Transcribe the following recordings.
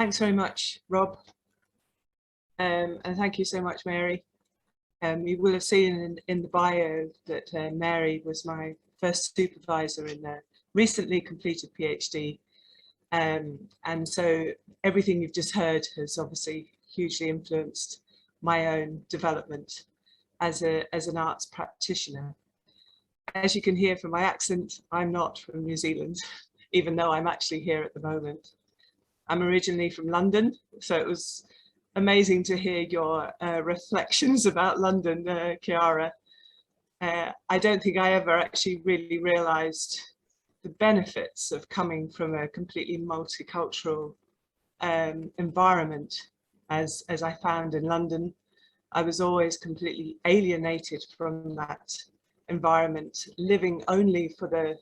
Thanks very much, Rob. And thank you so much, Mary. You will have seen in the bio that Mary was my first supervisor in a recently completed PhD. And so everything you've just heard has obviously hugely influenced my own development as an arts practitioner. As you can hear from my accent, I'm not from New Zealand, even though I'm actually here at the moment. I'm originally from London, so it was amazing to hear your reflections about London, Chiara. I don't think I ever actually really realised the benefits of coming from a completely multicultural environment as I found in London. I was always completely alienated from that environment, living only for the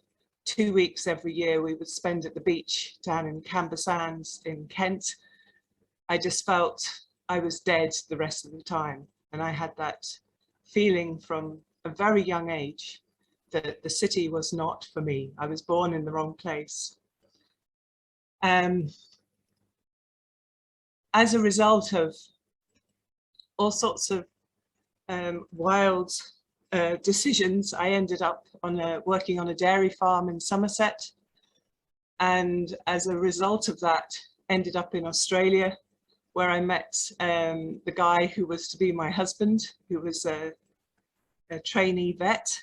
2 weeks every year we would spend at the beach down in Camber Sands in Kent. I just felt I was dead the rest of the time. And I had that feeling from a very young age that the city was not for me. I was born in the wrong place. As a result of all sorts of wild decisions, I ended up working on a dairy farm in Somerset, and as a result of that ended up in Australia, where I met the guy who was to be my husband, who was a trainee vet,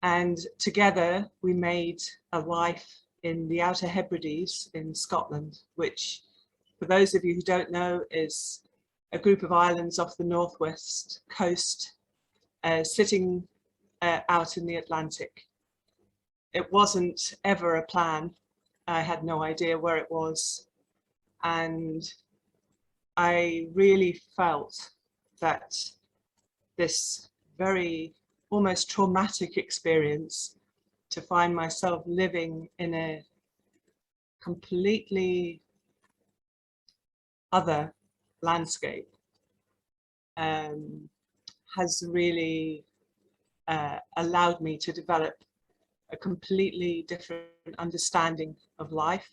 and together we made a life in the Outer Hebrides in Scotland, which, for those of you who don't know, is a group of islands off the northwest coast, sitting out in the Atlantic. It wasn't ever a plan. I had no idea where it was. And I really felt that this very almost traumatic experience, to find myself living in a completely other landscape, has really allowed me to develop a completely different understanding of life.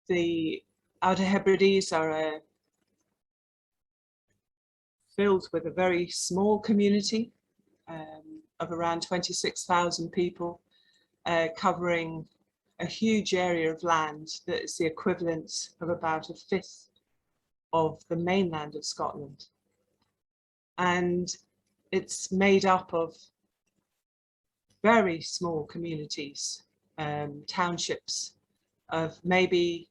The Outer Hebrides are filled with a very small community of around 26,000 people, covering a huge area of land that is the equivalent of about a fifth of the mainland of Scotland. And it's made up of very small communities, townships of maybe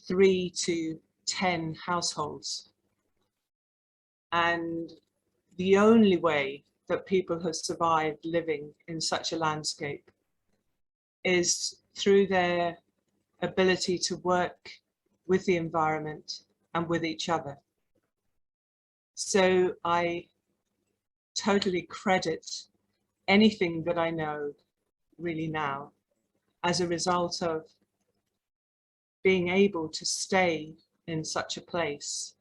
3 to 10 households. And the only way that people have survived living in such a landscape is through their ability to work with the environment and with each other. So I totally credit anything that I know really now as a result of being able to stay in such a place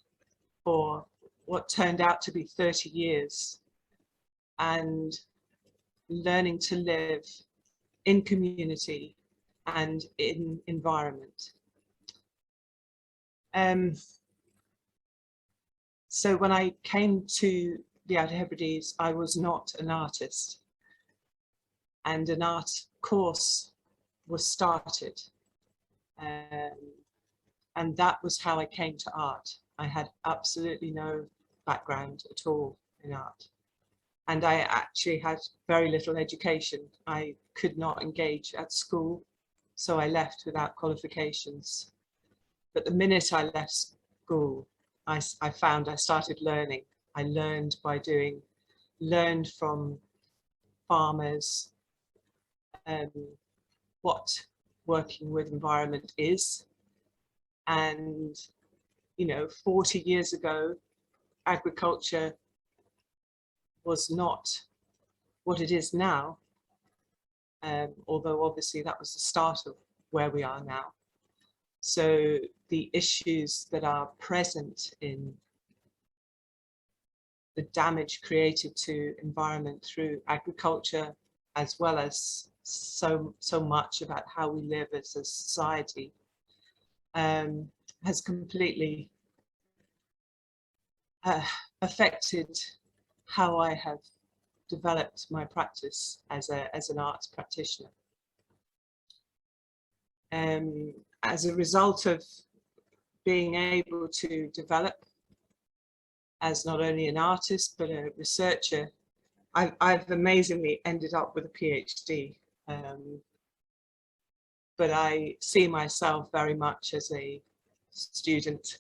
for what turned out to be 30 years and learning to live in community and in environment. So when I came to the Outer Hebrides, I was not an artist, and an art course was started. And that was how I came to art. I had absolutely no background at all in art. And I actually had very little education. I could not engage at school, so I left without qualifications. But the minute I left school, I found I started learning. I learned by doing, learned from farmers, what working with environment is. And, 40 years ago, agriculture was not what it is now, although obviously that was the start of where we are now. So the issues that are present in the damage created to environment through agriculture, as well as so much about how we live as a society, has completely affected how I have developed my practice as an arts practitioner. As a result of being able to develop as not only an artist but a researcher, I've amazingly ended up with a PhD. But I see myself very much as a student,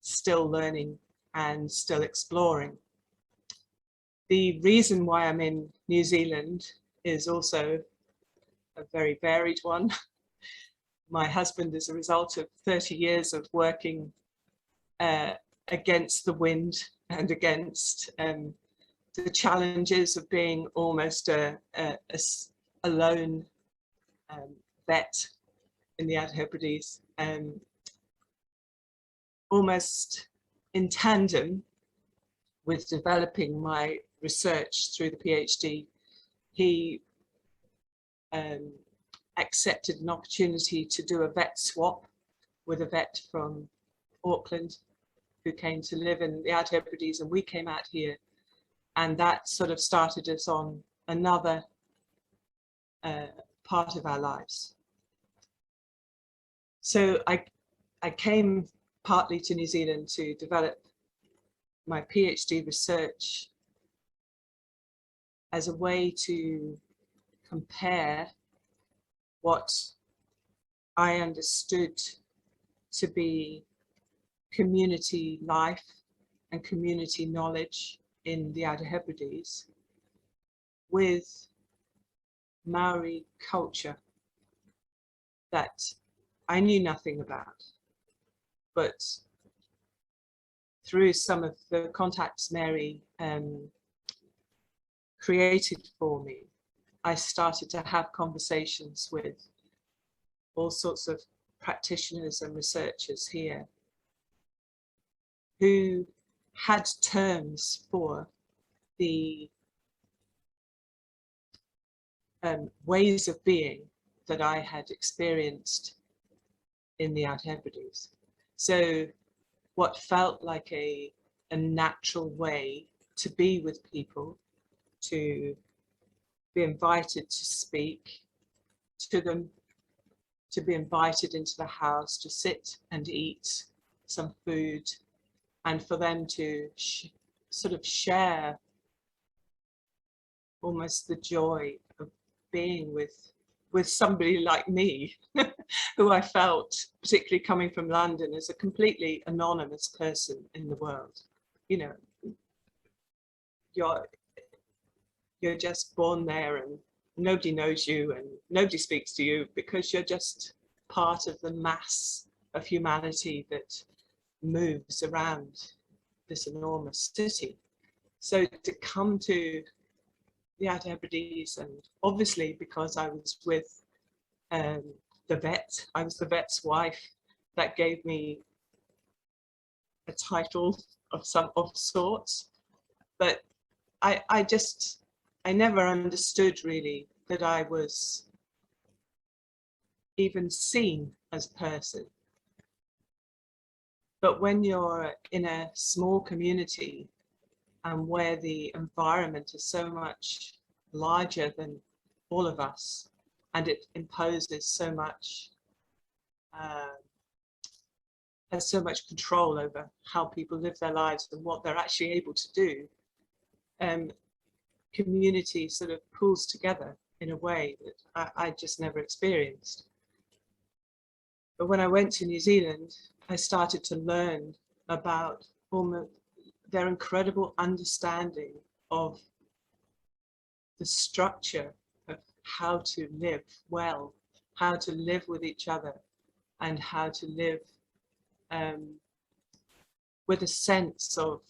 still learning and still exploring. The reason why I'm in New Zealand is also a very varied one. My husband is a result of 30 years of working against the wind and against the challenges of being almost a lone vet in the Hebrides, almost in tandem with developing my research through the PhD. He accepted an opportunity to do a vet swap with a vet from Auckland who came to live in the Hebrides, and we came out here, and that sort of started us on another part of our lives. So I came partly to New Zealand to develop my PhD research as a way to compare what I understood to be community life and community knowledge in the Outer Hebrides with Maori culture that I knew nothing about, but through some of the contacts Mary created for me, I started to have conversations with all sorts of practitioners and researchers here who had terms for the ways of being that I had experienced in the Outer Hebrides. So what felt like a natural way to be with people, to be invited to speak to them, to be invited into the house, to sit and eat some food, and for them to sort of share almost the joy of being with somebody like me, who I felt, particularly coming from London, as a completely anonymous person in the world. You know, you're just born there and nobody knows you and nobody speaks to you because you're just part of the mass of humanity that moves around this enormous city. So to come to the Outer Hebrides, and obviously because I was with the vet, I was the vet's wife, that gave me a title of sorts, but I never understood really that I was even seen as a person. But when you're in a small community and where the environment is so much larger than all of us, and it imposes so much, has so much control over how people live their lives and what they're actually able to do, community sort of pulls together in a way that I just never experienced. But when I went to New Zealand, I started to learn about their incredible understanding of the structure of how to live well, how to live with each other, and how to live with a sense of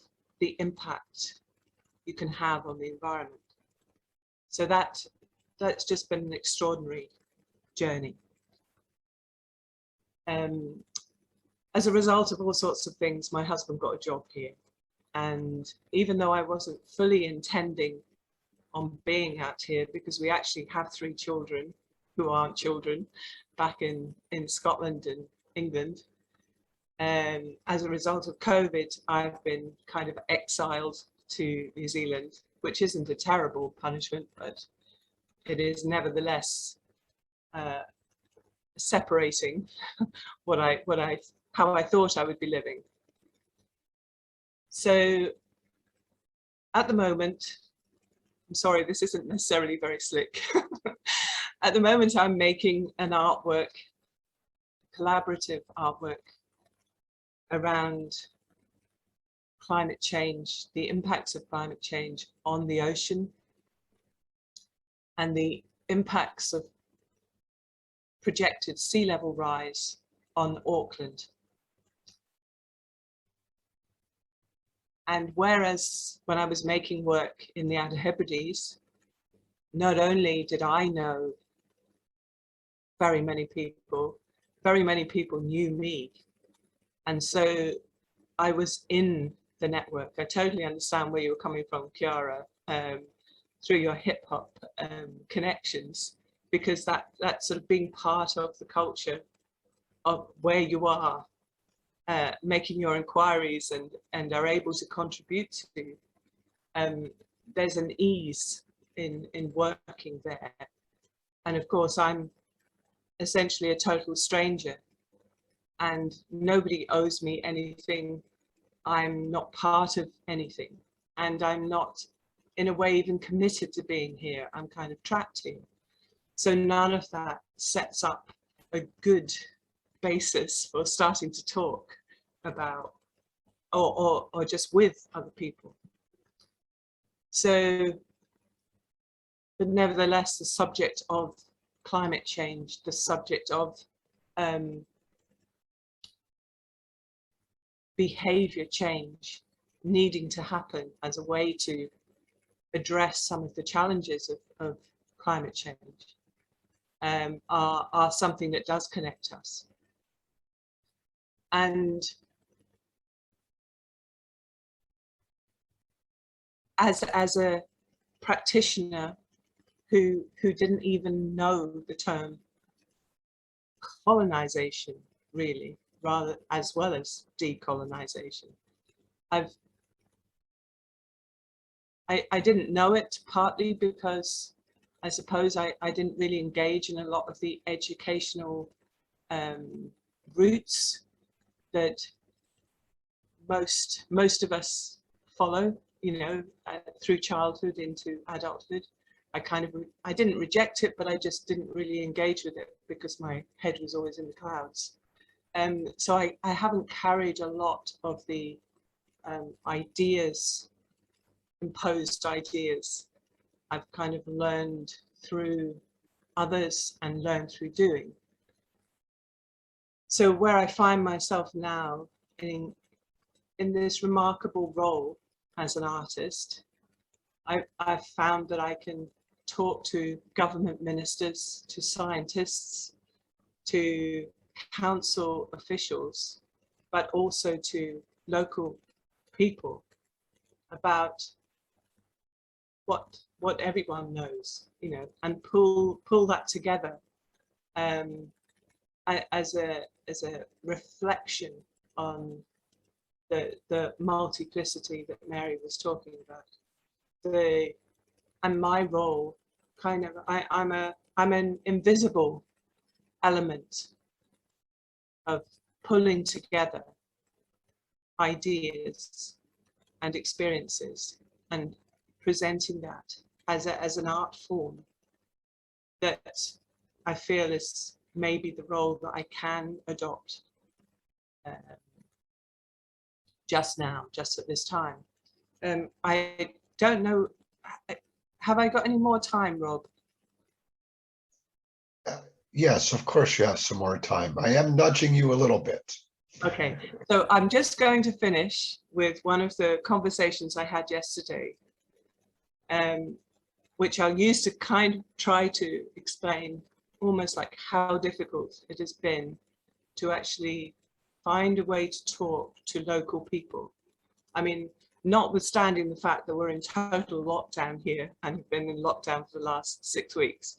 the impact you can have on the environment. So that's just been an extraordinary journey. As a result of all sorts of things, my husband got a job here. And even though I wasn't fully intending on being out here, because we actually have 3 children, who aren't children back in Scotland and England. As a result of COVID, I've been kind of exiled to New Zealand, which isn't a terrible punishment, but it is nevertheless separating how I thought I would be living. So at the moment, I'm sorry, this isn't necessarily very slick. At the moment, I'm making an artwork, collaborative artwork around climate change, the impacts of climate change on the ocean, and the impacts of projected sea level rise on Auckland. And whereas when I was making work in the Outer Hebrides, not only did I know very many people knew me. And so I was in the network. I totally understand where you were coming from, Chiara, through your hip hop connections, because that sort of being part of the culture of where you are, making your inquiries and are able to contribute to, there's an ease in working there. And of course, I'm essentially a total stranger and nobody owes me anything. I'm not part of anything, and I'm not in a way even committed to being here. I'm kind of trapped here. So none of that sets up a good basis for starting to talk about or just with other people. So, but nevertheless, the subject of climate change, the subject of behavior change needing to happen as a way to address some of the challenges of climate change are something that does connect us. And as a practitioner who didn't even know the term colonization, really, rather as well as decolonization, I didn't know it, partly because I suppose I didn't really engage in a lot of the educational routes that most of us follow, you know, through childhood into adulthood. I didn't reject it, but I just didn't really engage with it because my head was always in the clouds. So I haven't carried a lot of the ideas, imposed ideas. I've kind of learned through others and learned through doing. So where I find myself now in this remarkable role as an artist, I've found that I can talk to government ministers, to scientists, to council officials, but also to local people about what everyone knows, you know, and pull that together as a reflection on the multiplicity that Mary was talking about. And my role, kind of, I'm an invisible element of pulling together ideas and experiences and presenting that as an art form that I feel is maybe the role that I can adopt just now, just at this time. I don't know, have I got any more time, Rob? Yes, of course you have some more time. I am nudging you a little bit. Okay, so I'm just going to finish with one of the conversations I had yesterday, which I'll use to kind of try to explain almost like how difficult it has been to actually find a way to talk to local people. I mean, notwithstanding the fact that we're in total lockdown here and have been in lockdown for the last 6 weeks,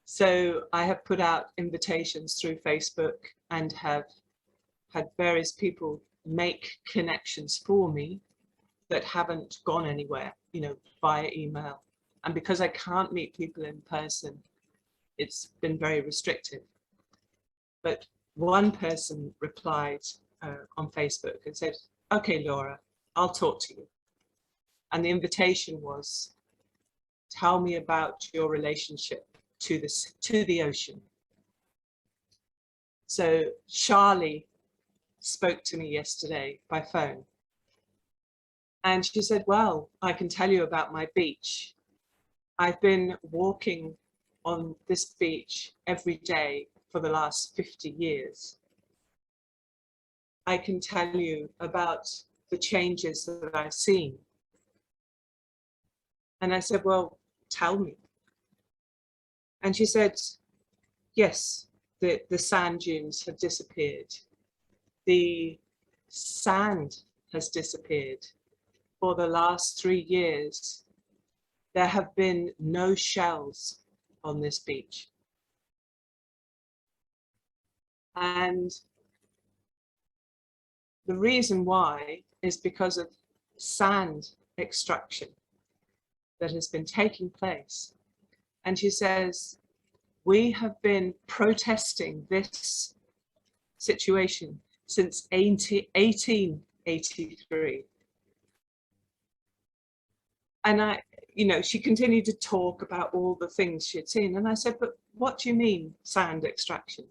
So I have put out invitations through Facebook and have had various people make connections for me that haven't gone anywhere, you know, via email. And because I can't meet people in person, it's been very restrictive. But one person replied on Facebook and said, okay, Laura, I'll talk to you. And the invitation was, tell me about your relationship to the ocean. So Charlie spoke to me yesterday by phone. And she said, well, I can tell you about my beach. I've been walking on this beach every day for the last 50 years. I can tell you about the changes that I've seen. And I said, well, tell me. And she said, yes, the sand dunes have disappeared. The sand has disappeared. For the last 3 years, there have been no shells on this beach. And the reason why is because of sand extraction that has been taking place. And she says, we have been protesting this situation since 1883. And she continued to talk about all the things she had seen. And I said, but what do you mean sand extraction?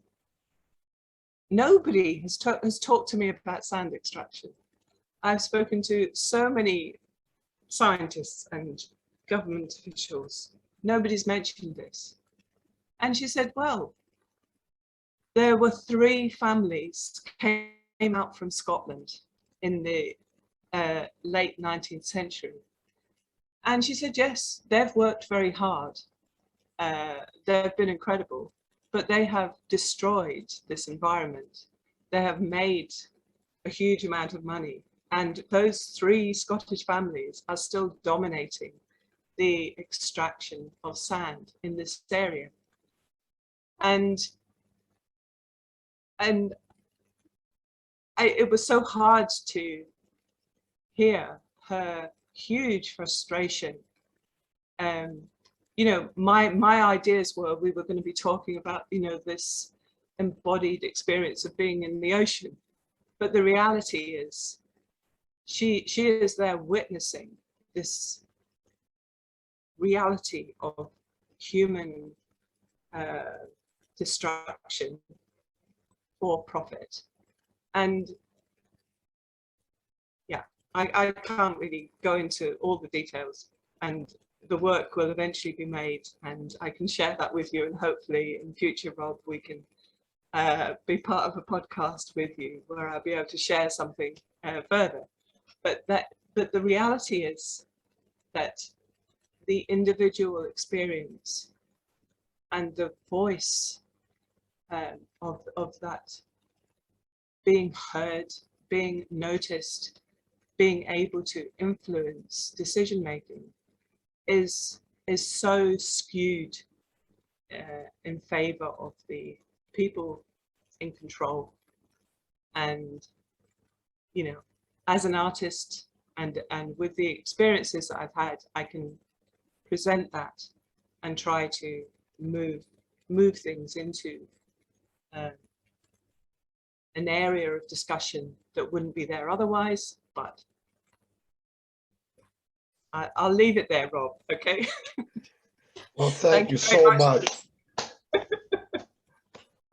Nobody has talked to me about sand extraction. I've spoken to so many scientists and government officials. Nobody's mentioned this. And she said, well, there were 3 families came out from Scotland in the late 19th century. And she said, yes, they've worked very hard. They've been incredible, but they have destroyed this environment. They have made a huge amount of money. And those 3 Scottish families are still dominating the extraction of sand in this area. And it was so hard to hear her huge frustration. My ideas were we were going to be talking about, this embodied experience of being in the ocean. But the reality is she is there witnessing this reality of human destruction for profit. And yeah, I can't really go into all the details, and the work will eventually be made, and I can share that with you, and hopefully in future, Rob, we can be part of a podcast with you where I'll be able to share something further. But the reality is that the individual experience and the voice of that being heard, being noticed, being able to influence decision making is so skewed in favor of the people in control. And as an artist and with the experiences that I've had, I can present that and try to move things into an area of discussion that wouldn't be there otherwise. But I'll leave it there, Rob. Okay. Well, thank you so much.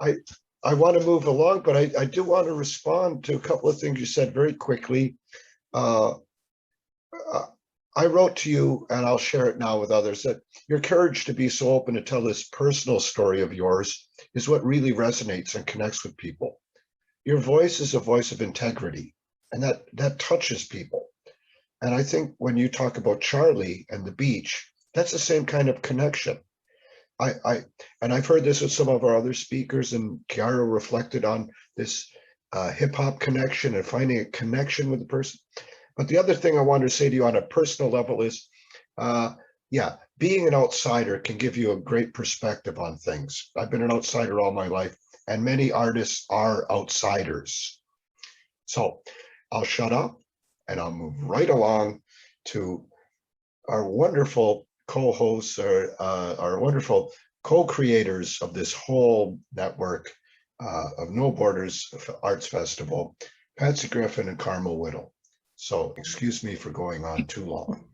I want to move along, but I do want to respond to a couple of things you said very quickly. I wrote to you, and I'll share it now with others, that your courage to be so open to tell this personal story of yours is what really resonates and connects with people. Your voice is a voice of integrity, and that touches people. And I think when you talk about Charlie and the beach, that's the same kind of connection. And I've heard this with some of our other speakers, and Chiara reflected on this hip hop connection and finding a connection with the person. But the other thing I wanted to say to you on a personal level is, yeah, being an outsider can give you a great perspective on things. I've been an outsider all my life, and many artists are outsiders. So I'll shut up and I'll move right along to our wonderful co-hosts, or our wonderful co-creators of this whole network of No Borders Arts Festival, Patsy Griffin and Carmel Whittle. So excuse me for going on too long.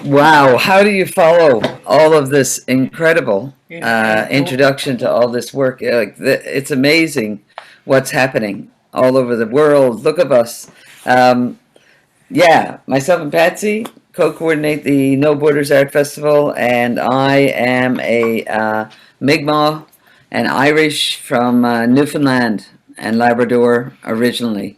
Wow, how do you follow all of this incredible introduction to all this work? It's amazing what's happening all over the world. Look at us. Yeah, myself and Patsy co-coordinate the No Borders Art Festival, and I am a Mi'kmaq and Irish from Newfoundland and Labrador originally.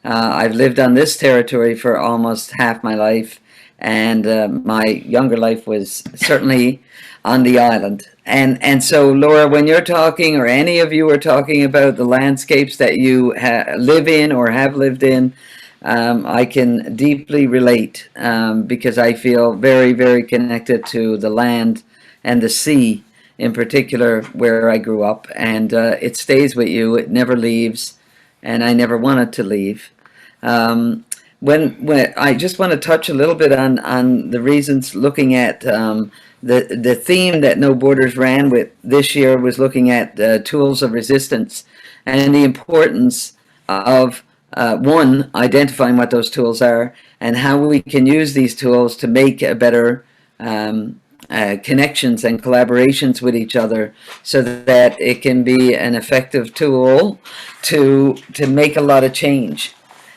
I've lived on this territory for almost half my life, and my younger life was certainly on the island. And so, Laura, when you're talking, or any of you are talking about the landscapes that you live in or have lived in, I can deeply relate because I feel very, very connected to the land and the sea in particular where I grew up. And it stays with you, it never leaves, and I never wanted to leave. When I just want to touch a little bit on the reasons, looking at the theme that No Borders ran with this year was looking at tools of resistance and the importance of one, identifying what those tools are and how we can use these tools to make a better connections and collaborations with each other, so that it can be an effective tool to make a lot of change.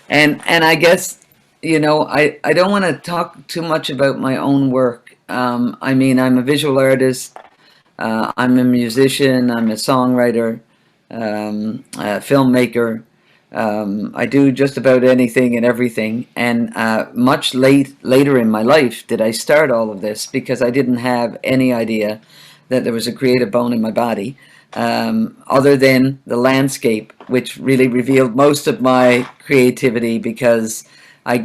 And I guess, you know, I don't want to talk too much about my own work. I mean, I'm a visual artist, I'm a musician, I'm a songwriter, a filmmaker. I do just about anything and everything. And much later in my life did I start all of this, because I didn't have any idea that there was a creative bone in my body, other than the landscape, which really revealed most of my creativity. Because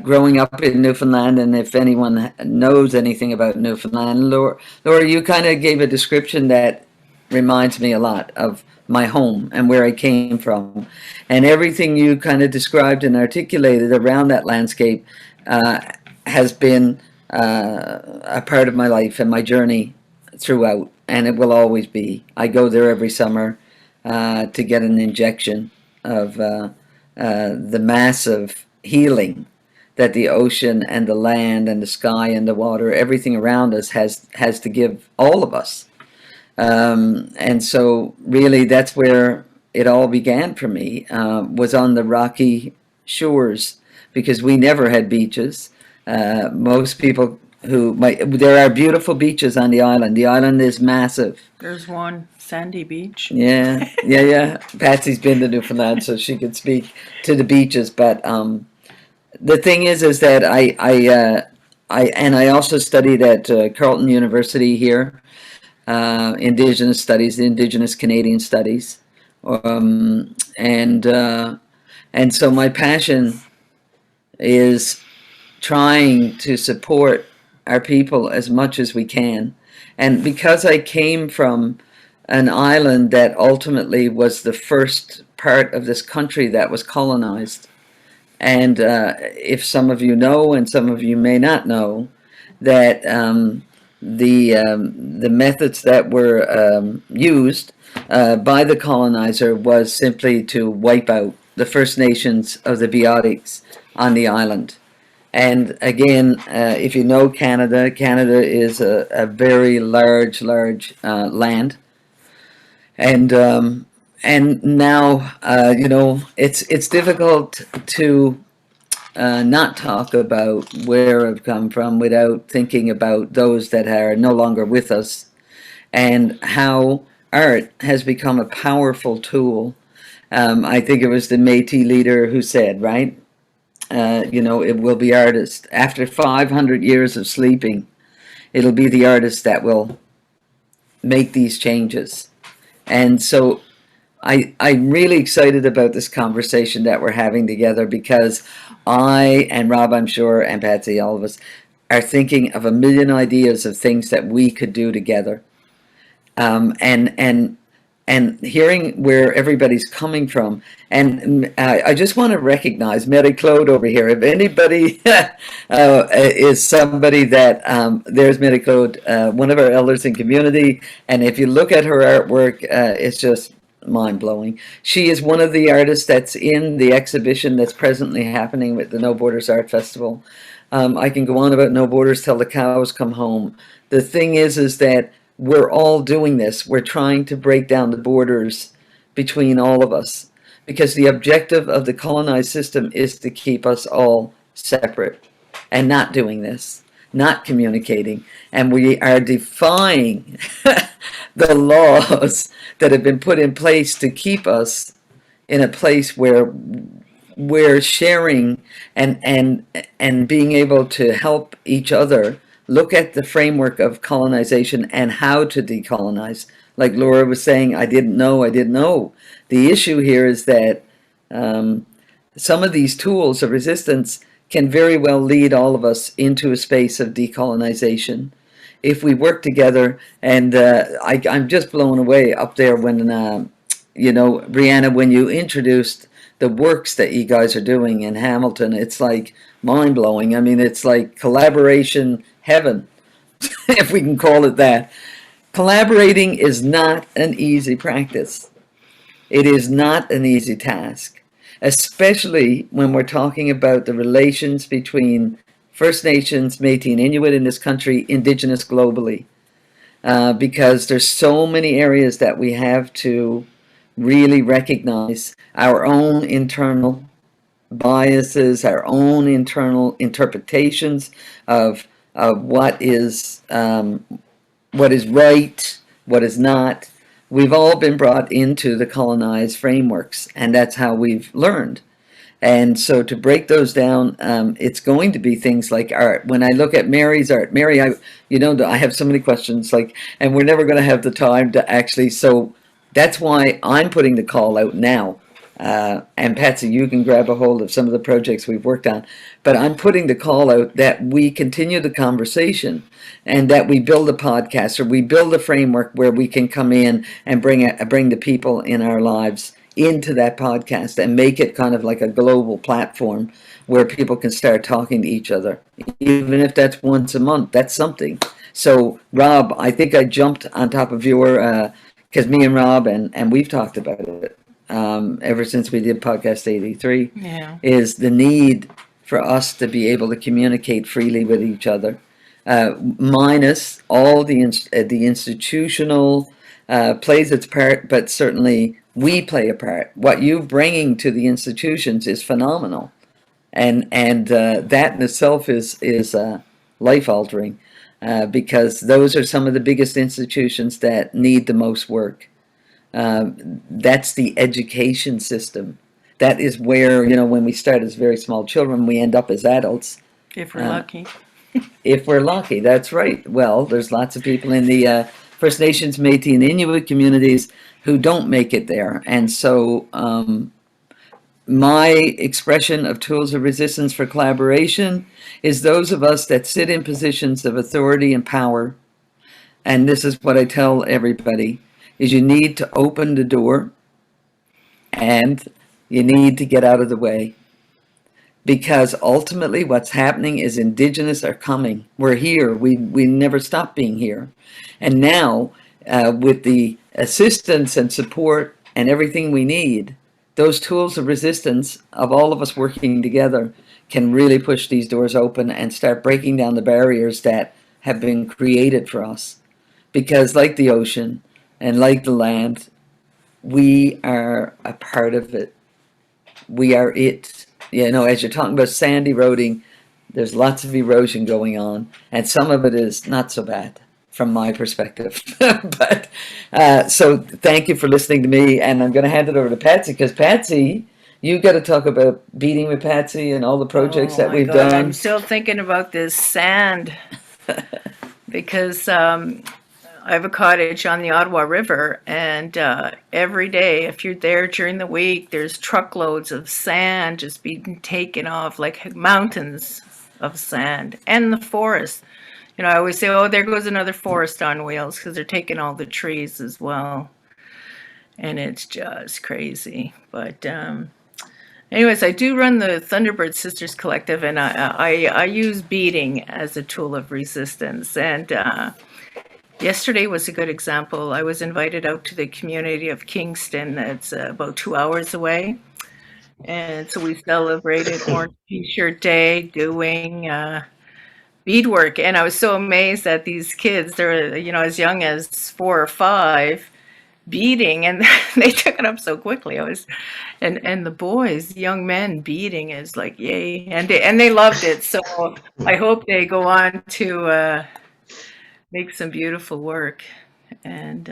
growing up in Newfoundland, and if anyone knows anything about Newfoundland, Laura, you kind of gave a description that reminds me a lot of my home and where I came from, and everything you kind of described and articulated around that landscape has been a part of my life and my journey throughout, and it will always be. I go there every summer to get an injection of the massive healing that the ocean and the land and the sky and the water, everything around us has to give all of us. And so really that's where it all began for me, was on the rocky shores, because we never had beaches. Most people there are beautiful beaches on the island. The island is massive. There's one, Sandy Beach. Yeah. Patsy's been to Newfoundland, so she could speak to the beaches. But the thing is that I also studied at Carleton University here, Indigenous studies, Indigenous Canadian studies, and so my passion is trying to support our people as much as we can. And because I came from an island that ultimately was the first part of this country that was colonized, and if some of you know, and some of you may not know, that the methods that were used by the colonizer was simply to wipe out the First Nations of the Biotics on the island. And again, if you know Canada, Canada is a very large land, and now you know, it's difficult to not talk about where I've come from without thinking about those that are no longer with us, and how art has become a powerful tool. I think it was the Métis leader who said, right? You know, it will be artists. After 500 years of sleeping, it'll be the artists that will make these changes. And so I'm really excited about this conversation that we're having together, because I and Rob, I'm sure, and Patsy, all of us, are thinking of a million ideas of things that we could do together. And hearing where everybody's coming from. And I just want to recognize Mary Claude over here. If anybody is somebody that, there's Mary Claude, one of our elders in community. And if you look at her artwork, it's just mind-blowing. She is one of the artists that's in the exhibition that's presently happening with the No Borders Art Festival. I can go on about No Borders till the cows come home. The thing is that we're all doing this. We're trying to break down the borders between all of us, because the objective of the colonized system is to keep us all separate and not doing this, not communicating. And we are defying the laws that have been put in place to keep us in a place where we're sharing and being able to help each other look at the framework of colonization and how to decolonize. Like Laura was saying, I didn't know. The issue here is that some of these tools of resistance can very well lead all of us into a space of decolonization if we work together. And I'm just blown away up there when, Brianna, when you introduced the works that you guys are doing in Hamilton, it's like mind-blowing. I mean, it's like collaboration heaven, if we can call it that. Collaborating is not an easy practice. It is not an easy task, especially when we're talking about the relations between First Nations, Métis, and Inuit in this country, Indigenous globally, because there's so many areas that we have to really recognize our own internal biases, our own internal interpretations of what is right, what is not. We've all been brought into the colonized frameworks, and that's how we've learned. And so to break those down, it's going to be things like art. When I look at Mary's art, Mary, I have so many questions, and we're never going to have the time to actually, so that's why I'm putting the call out now. And Patsy, you can grab a hold of some of the projects we've worked on. But I'm putting the call out that we continue the conversation, and that we build a podcast, or we build a framework where we can come in and bring the people in our lives into that podcast and make it kind of like a global platform where people can start talking to each other. Even if that's once a month, that's something. So Rob, I think I jumped on top of your, because me and Rob, and we've talked about it ever since we did podcast 83, is the need for us to be able to communicate freely with each other, minus all the institutional plays its part, but certainly we play a part. What you're bringing to the institutions is phenomenal, and that in itself is life altering, because those are some of the biggest institutions that need the most work. That's the education system. That is where, when we start as very small children, we end up as adults. If we're lucky. If we're lucky, that's right. Well, there's lots of people in the First Nations, Métis, and Inuit communities who don't make it there. And so my expression of tools of resistance for collaboration is those of us that sit in positions of authority and power. And this is what I tell everybody, is you need to open the door and you need to get out of the way. Because ultimately what's happening is Indigenous are coming. We're here. We never stop being here. And now with the assistance and support and everything we need, those tools of resistance of all of us working together can really push these doors open and start breaking down the barriers that have been created for us. Because like the ocean and like the land, we are a part of it. We are it. As you're talking about sand eroding, there's lots of erosion going on, and some of it is not so bad from my perspective. But so thank you for listening to me, and I'm going to hand it over to Patsy, because Patsy, you got to talk about Beating with Patsy and all the projects that we've done. I'm still thinking about this sand because I have a cottage on the Ottawa River, and every day, if you're there during the week, there's truckloads of sand just being taken off, like mountains of sand, and the forest. You know, I always say, oh, there goes another forest on wheels, because they're taking all the trees as well. And it's just crazy. But anyways, I do run the Thunderbird Sisters Collective, and I use beading as a tool of resistance. And yesterday was a good example. I was invited out to the community of Kingston. That's about 2 hours away. And so we celebrated Orange T-shirt Day doing beadwork. And I was so amazed at these kids. They're, you know, as young as 4 or 5, beading, and they took it up so quickly. And the boys, young men, beading is like, yay. And they loved it. So I hope they go on to make some beautiful work, and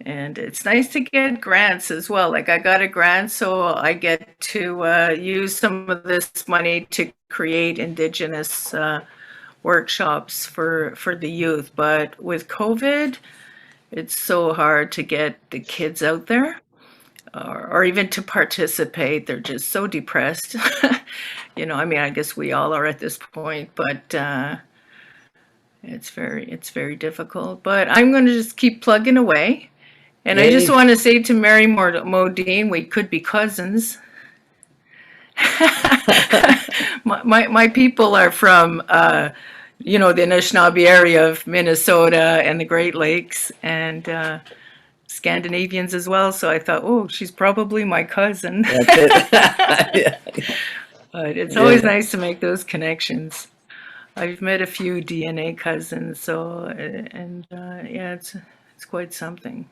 it's nice to get grants as well. Like I got a grant, so I get to use some of this money to create Indigenous workshops for the youth. But with COVID, it's so hard to get the kids out there, or even to participate. They're just so depressed. You know, I mean, I guess we all are at this point, but it's very difficult, but I'm going to just keep plugging away. And I just Yay. want to say to Mary Modine, we could be cousins. my people are from, you know, the Anishinaabe area of Minnesota and the Great Lakes, and Scandinavians as well. So I thought, oh, she's probably my cousin. That's it. Yeah. But it's always Yeah. nice to make those connections. I've met a few DNA cousins, so and yeah, it's quite something.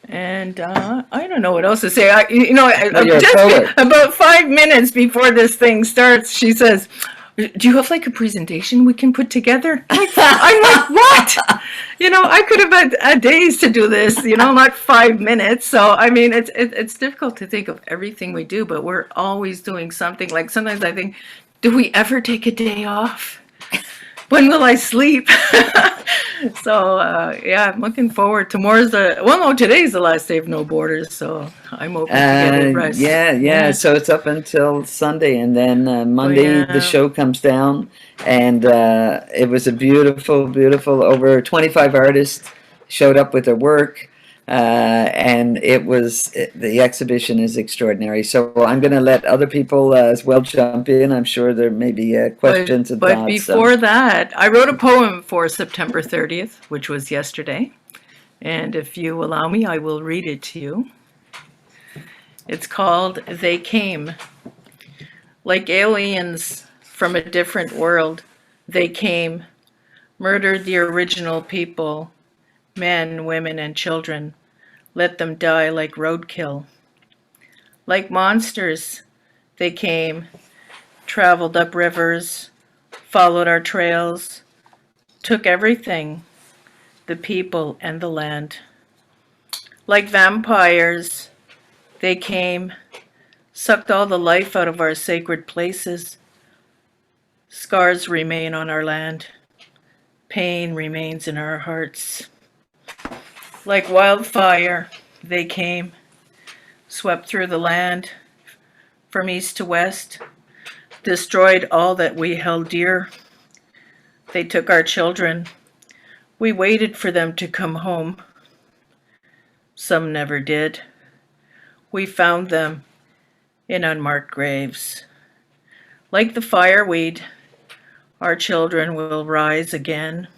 And I don't know what else to say. You know, you're a poet. about 5 minutes before this thing starts, she says, "Do you have like a presentation we can put together?" I'm like, what? You know, I could have had days to do this. You know, not 5 minutes. So I mean, it's difficult to think of everything we do, but we're always doing something. Like sometimes I think, do we ever take a day off? When will I sleep? So yeah, I'm looking forward. Today's the last day of No Borders, so I'm hoping to get a rest. Yeah. So it's up until Sunday, and then Monday yeah. the show comes down, and it was a beautiful, beautiful. Over 25 artists showed up with their work, and the exhibition is extraordinary. So I'm going to let other people as well jump in. I'm sure there may be questions and But thoughts. before that, I wrote a poem for September 30th, which was yesterday. And if you allow me, I will read it to you. It's called They Came. Like aliens from a different world, they came, murdered the original people, men, women, and children, let them die like roadkill. Like monsters, they came, traveled up rivers, followed our trails, took everything, the people and the land. Like vampires, they came, sucked all the life out of our sacred places. Scars remain on our land. Pain remains in our hearts. Like wildfire, they came, swept through the land from east to west, destroyed all that we held dear. They took our children. We waited for them to come home. Some never did. We found them in unmarked graves. Like the fireweed, our children will rise again.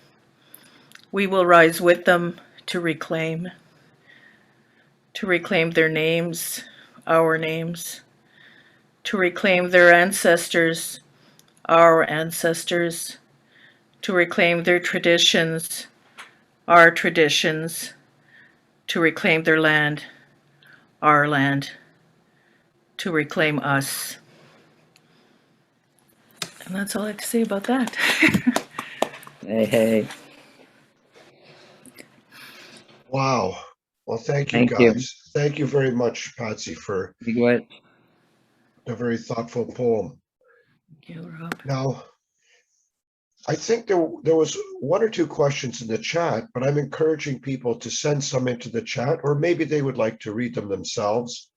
We will rise with them to reclaim their names, our names, to reclaim their ancestors, our ancestors, to reclaim their traditions, our traditions, to reclaim their land, our land, to reclaim us. And that's all I have to say about that. Hey. Wow. Well, thank you, Thank you. guys. Thank you very much, Patsy, for You go ahead. a very thoughtful poem. Thank you, Rob. Now, I think there was one or two questions in the chat, but I'm encouraging people to send some into the chat, or maybe they would like to read them themselves.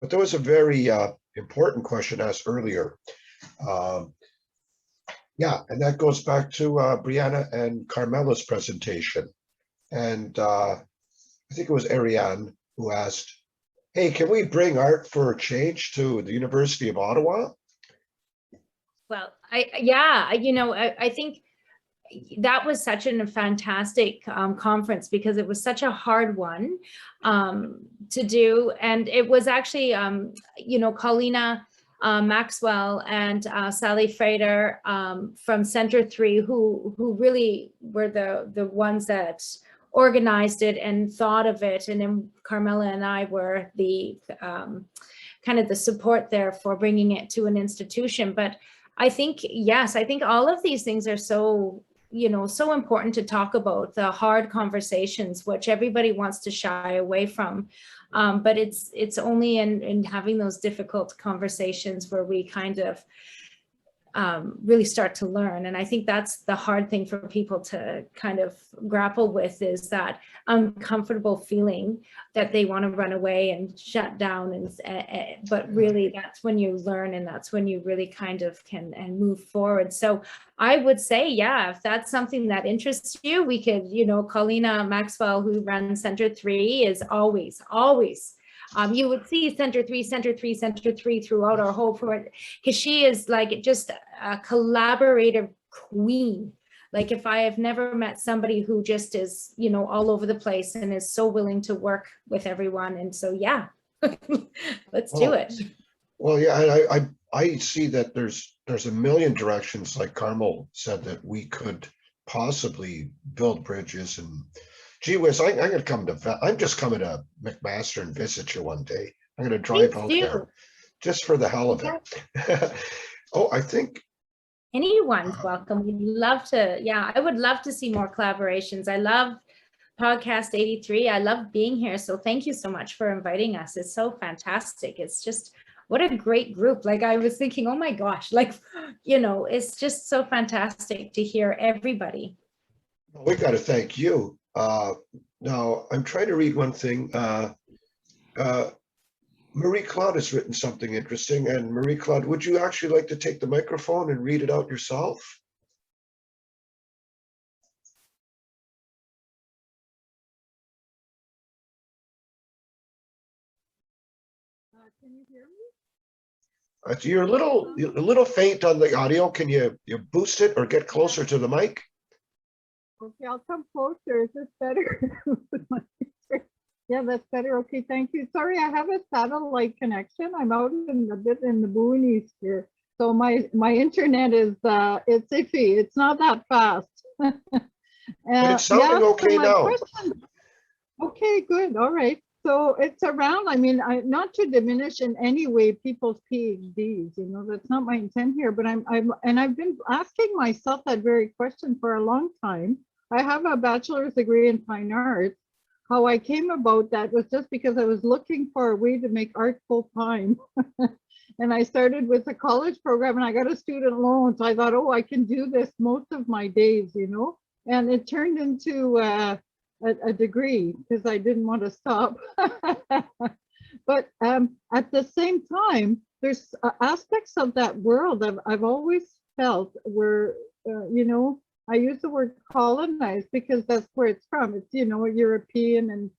But there was a very important question asked earlier. Yeah, and that goes back to Brianna and Carmela's presentation. And I think it was Ariane who asked, hey, can we bring art for change to the University of Ottawa? Well, I think that was such a fantastic conference, because it was such a hard one to do. And it was actually, Colina Maxwell and Sally Frater from Center 3 who really were the ones that organized it and thought of it. And then Carmela and I were the kind of the support there for bringing it to an institution. But I think, yes, I think all of these things are so, so important to talk about, the hard conversations, which everybody wants to shy away from. But it's only in having those difficult conversations where we kind of really start to learn. And I think that's the hard thing for people to kind of grapple with, is that uncomfortable feeling that they want to run away and shut down. And but really that's when you learn, and that's when you really kind of can and move forward. So I would say, yeah, if that's something that interests you, we could, Colina Maxwell, who runs Center 3, is always you would see Center 3 throughout our whole project, because she is like just a collaborative queen. Like, if I have never met somebody who just is, all over the place and is so willing to work with everyone. And so, yeah, let's do it. Well, yeah, I see that there's a million directions, like Carmel said, that we could possibly build bridges. And gee whiz, I'm going to come to, I'm just coming to McMaster and visit you one day. I'm going to drive out there just for the hell of it. Oh, I think anyone's welcome. We'd love to. Yeah, I would love to see more collaborations. I love Podcast 83. I love being here. So thank you so much for inviting us. It's so fantastic. It's just, what a great group. Like, I was thinking, oh my gosh, like, it's just so fantastic to hear everybody. we got to thank you. Now I'm trying to read one thing. Marie-Claude has written something interesting, and Marie-Claude, would you actually like to take the microphone and read it out yourself? Can you hear me? You're a little faint on the audio. Can you boost it or get closer to the mic? Okay, I'll come closer. Is this better? Yeah, that's better. Okay, thank you. Sorry, I have a satellite connection. I'm out a bit in the boonies here, so my internet is it's iffy. It's not that fast. But it's sounding okay now. Okay, good. All right. So it's around. I mean, not to diminish in any way people's PhDs. That's not my intent here. But I've been asking myself that very question for a long time. I have a bachelor's degree in fine arts. How I came about that was just because I was looking for a way to make art full time. And I started with a college program, and I got a student loan. So I thought, oh, I can do this most of my days, and it turned into a degree because I didn't want to stop. But at the same time, there's aspects of that world that I've always felt were, I use the word colonized because that's where it's from. It's, European, and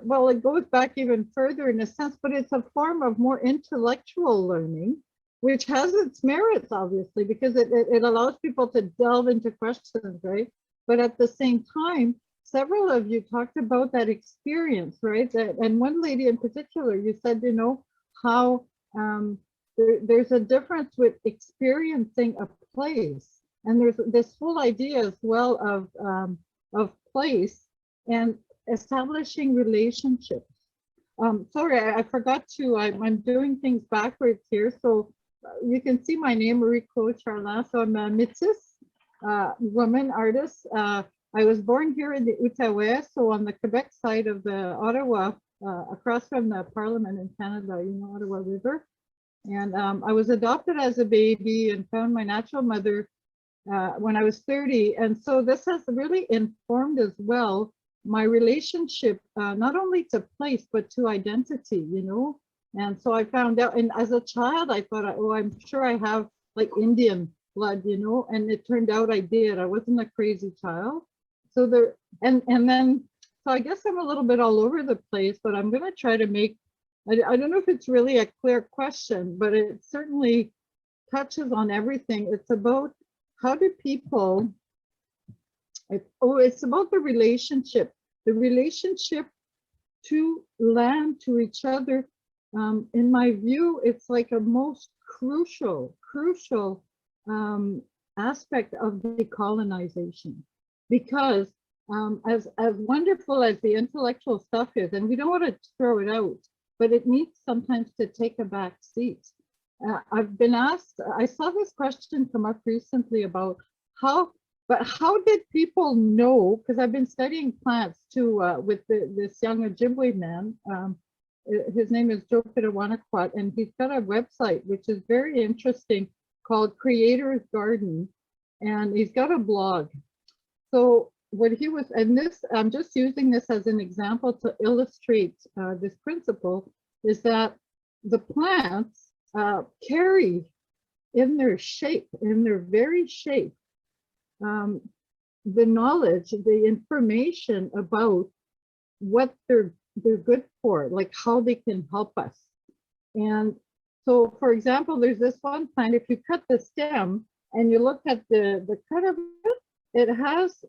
well, it goes back even further in a sense, but it's a form of more intellectual learning, which has its merits, obviously, because it allows people to delve into questions, right? But at the same time, several of you talked about that experience, right? And one lady in particular, you said, how there's a difference with experiencing a place. And there's this whole idea as well of place and establishing relationships. Sorry, I forgot to, I'm doing things backwards here. So you can see my name, Marie-Claude Charlin. So I'm a Métis woman artist. I was born here in the Outaouais, so on the Quebec side of the Ottawa, across from the Parliament in Canada, Ottawa River. And I was adopted as a baby and found my natural mother when I was 30. And so this has really informed as well my relationship, not only to place, but to identity, you know? And so I found out, and as a child, I thought, oh, I'm sure I have like Indian blood, you know? And it turned out I did. I wasn't a crazy child. So there, and then, so I guess I'm a little bit all over the place, but I'm gonna try to make, I don't know if it's really a clear question, but it certainly touches on everything. It's about how do people, it's about the relationship to land, to each other. In my view, it's like a most crucial aspect of decolonization, because as wonderful as the intellectual stuff is, and we don't want to throw it out, but it needs sometimes to take a back seat. I've been asked, I saw this question come up recently about how did people know, because I've been studying plants too with this young Ojibwe man. His name is Joe Pitawanakwat, and he's got a website which is very interesting called Creator's Garden, and he's got a blog. So what he was, and this, I'm just using this as an example to illustrate this principle, is that the plants carry in their shape, in their very shape, the knowledge, the information about what they're good for, like how they can help us. And so, for example, there's this one plant, if you cut the stem and you look at the cut of it, it has,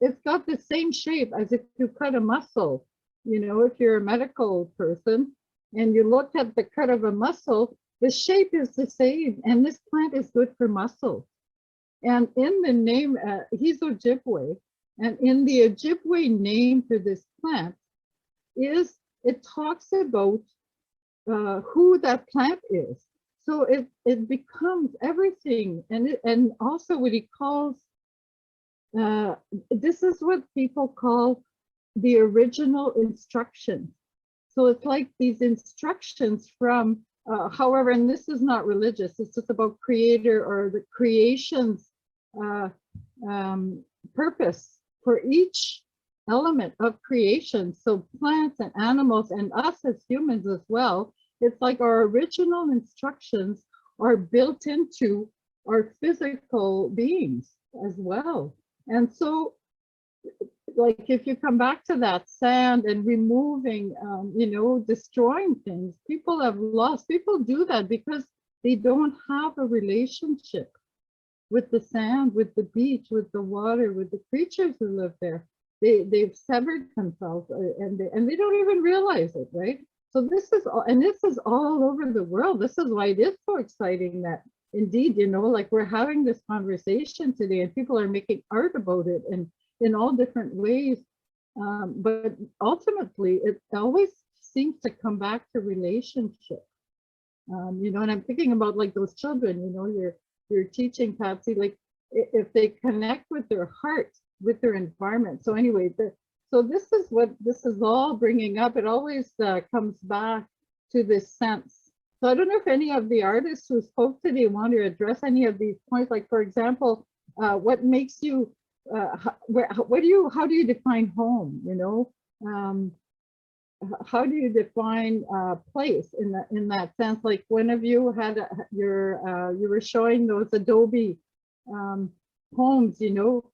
it's got the same shape as if you cut a mussel. You know, if you're a medical person and you look at the cut of a mussel, the shape is the same, and this plant is good for mussels. And in the name, he's Ojibwe, and in the Ojibwe name for this plant is, it talks about who that plant is. So it becomes everything, and also what he calls, this is what people call the original instructions. So it's like these instructions from, however, and this is not religious, it's just about creator or the creation's purpose for each element of creation. So plants and animals and us as humans as well, it's like our original instructions are built into our physical beings as well. And so, like, if you come back to that sand and removing, you know, destroying things, people do that because they don't have a relationship with the sand, with the beach, with the water, with the creatures who live there. They've severed themselves, and they don't even realize it, right? So this is all over the world. This is why it is so exciting that indeed, you know, like we're having this conversation today and people are making art about it and in all different ways. But ultimately, it always seems to come back to relationship. You know, and I'm thinking about like those children, you know, you're teaching, Patsy, like if they connect with their heart, with their environment. So anyway, so this is what this is all bringing up. It always comes back to this sense. So I don't know if any of the artists who spoke today want to address any of these points. Like, for example, what makes you, how do you define home? You know, how do you define place in that sense? Like one of you had you were showing those adobe homes, you know,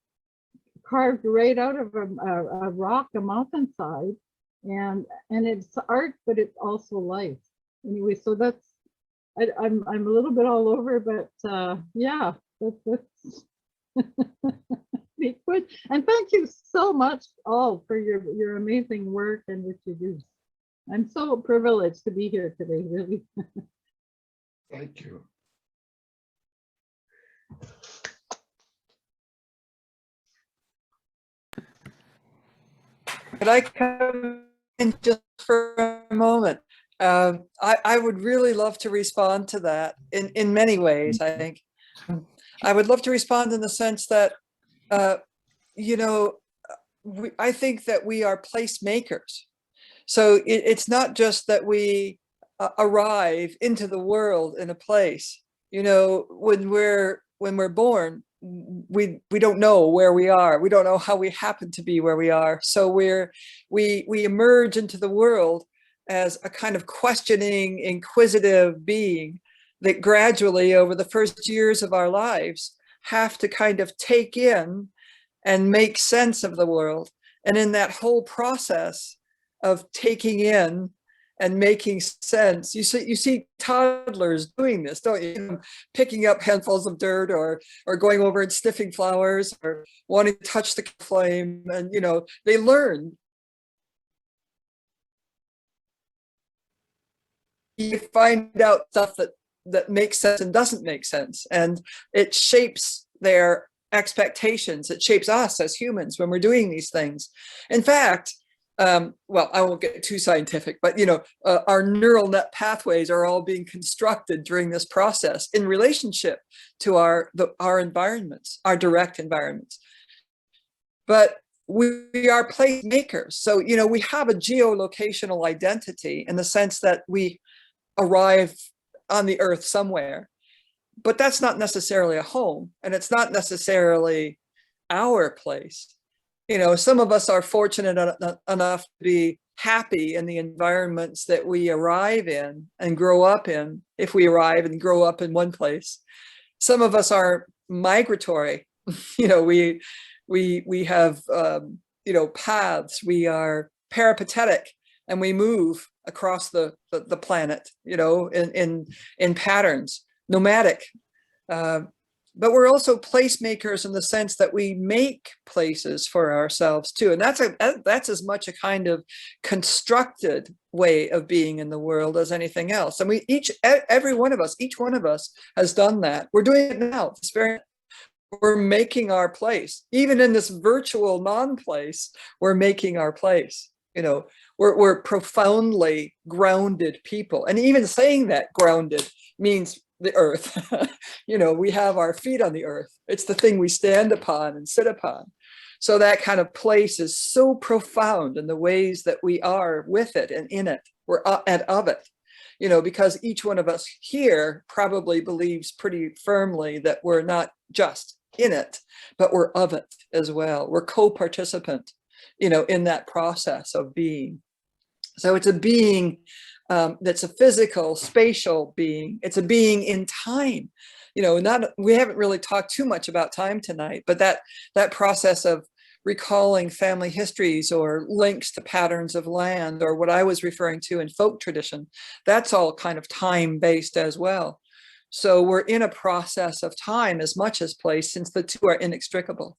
carved right out of a rock, a mountainside, and it's art, but it's also life. Anyway, so that's, I'm a little bit all over, but yeah, that's be good. And thank you so much all for your amazing work and what you do. I'm so privileged to be here today, really. Thank you. Could I come in just for a moment? I would really love to respond to that in many ways, I think. I would love to respond in the sense that, you know, I think that we are place makers. So it's not just that we arrive into the world in a place. You know, when we're born, we don't know where we are. We don't know how we happen to be where we are. So we emerge into the world as a kind of questioning, inquisitive being that gradually over the first years of our lives have to kind of take in and make sense of the world. And in that whole process of taking in and making sense, you see toddlers doing this, don't you? Picking up handfuls of dirt or going over and sniffing flowers or wanting to touch the flame, and you know, they learn. You find out stuff that makes sense and doesn't make sense, and it shapes their expectations. It shapes us as humans when we're doing these things. In fact, well, I won't get too scientific, but you know, our neural net pathways are all being constructed during this process in relationship to our environments, our direct environments. But we are place makers. So, you know, we have a geolocational identity in the sense that we arrive on the earth somewhere, but that's not necessarily a home, and it's not necessarily our place. You know, some of us are fortunate enough to be happy in the environments that we arrive in and grow up in, if we arrive and grow up in one place. Some of us are migratory. You know, we have, you know, paths. We are peripatetic, and we move across the planet, you know, in patterns, nomadic. But we're also placemakers in the sense that we make places for ourselves too. And that's as much a kind of constructed way of being in the world as anything else. And every one of us, each one of us has done that. We're doing it now. We're making our place. Even in this virtual non-place, we're making our place. You know, we're profoundly grounded people. And even saying that grounded means the earth. You know, we have our feet on the earth. It's the thing we stand upon and sit upon. So that kind of place is so profound in the ways that we are with it and in it. We're and of it, you know, because each one of us here probably believes pretty firmly that we're not just in it, but we're of it as well. We're co-participant, you know, in that process of being. So it's a being that's a physical, spatial being. It's a being in time. You know, we haven't really talked too much about time tonight, but that process of recalling family histories or links to patterns of land, or what I was referring to in folk tradition, that's all kind of time-based as well. So we're in a process of time as much as place, since the two are inextricable.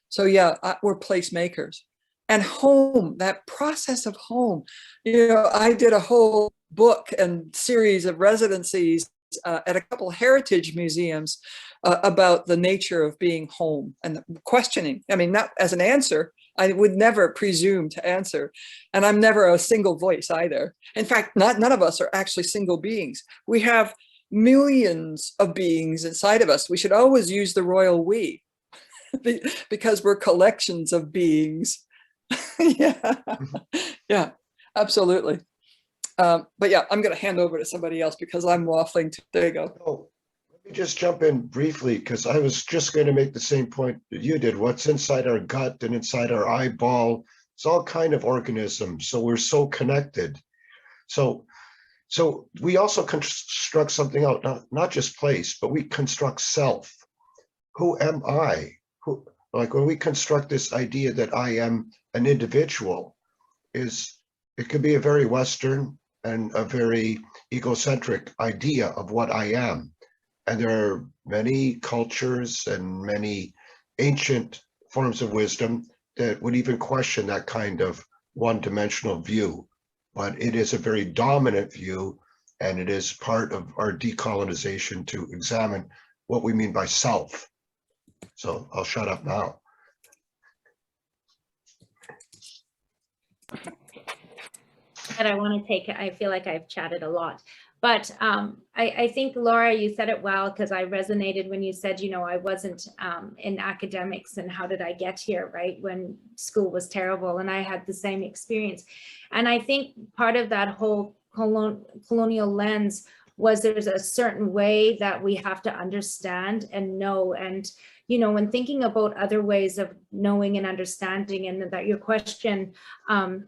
So yeah, we're place makers. And home, that process of home, you know, I did a whole book and series of residencies at a couple heritage museums about the nature of being home and questioning. I mean, not as an answer, I would never presume to answer. And I'm never a single voice either. In fact, none of us are actually single beings. We have millions of beings inside of us. We should always use the royal we, because we're collections of beings. Yeah, yeah, absolutely. But yeah, I'm going to hand over to somebody else because I'm waffling too. There you go. Oh, let me just jump in briefly, because I was just going to make the same point that you did. What's inside our gut and inside our eyeball, it's all kind of organisms. So we're so connected. So we also construct something out, not just place, but we construct self. Who am I? Like when we construct this idea that I am an individual, it could be a very Western and a very egocentric idea of what I am. And there are many cultures and many ancient forms of wisdom that would even question that kind of one-dimensional view. But it is a very dominant view, and it is part of our decolonization to examine what we mean by self. So I'll shut up now. That I want to take, I feel like I've chatted a lot, but I think, Laura, you said it well, because I resonated when you said, you know, I wasn't in academics, and how did I get here, right? When school was terrible, and I had the same experience. And I think part of that whole colonial lens was there's a certain way that we have to understand and know. And, you know, when thinking about other ways of knowing and understanding, and that your question, Mary,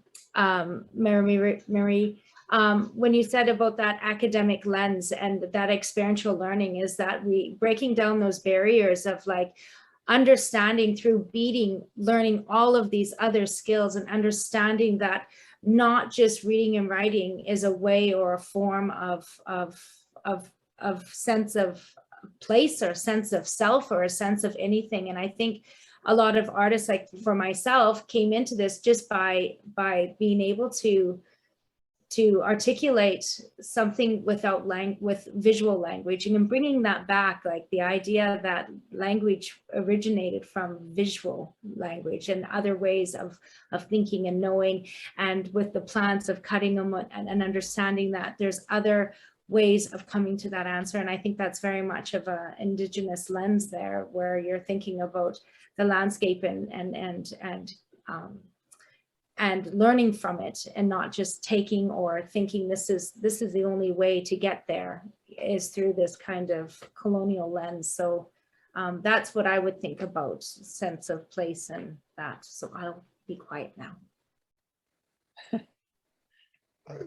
when you said about that academic lens and that experiential learning, is that we breaking down those barriers of like understanding through learning all of these other skills, and understanding that not just reading and writing is a way or a form of sense of place or sense of self or a sense of anything. And I think a lot of artists, like for myself, came into this just by being able to articulate something with visual language, and bringing that back, like the idea that language originated from visual language and other ways of thinking and knowing, and with the plants of cutting them and understanding that there's other ways of coming to that answer. And I think that's very much of a Indigenous lens there, where you're thinking about the landscape and learning from it, and not just taking or thinking this is the only way to get there, is through this kind of colonial lens. So that's what I would think about sense of place and that. So I'll be quiet now.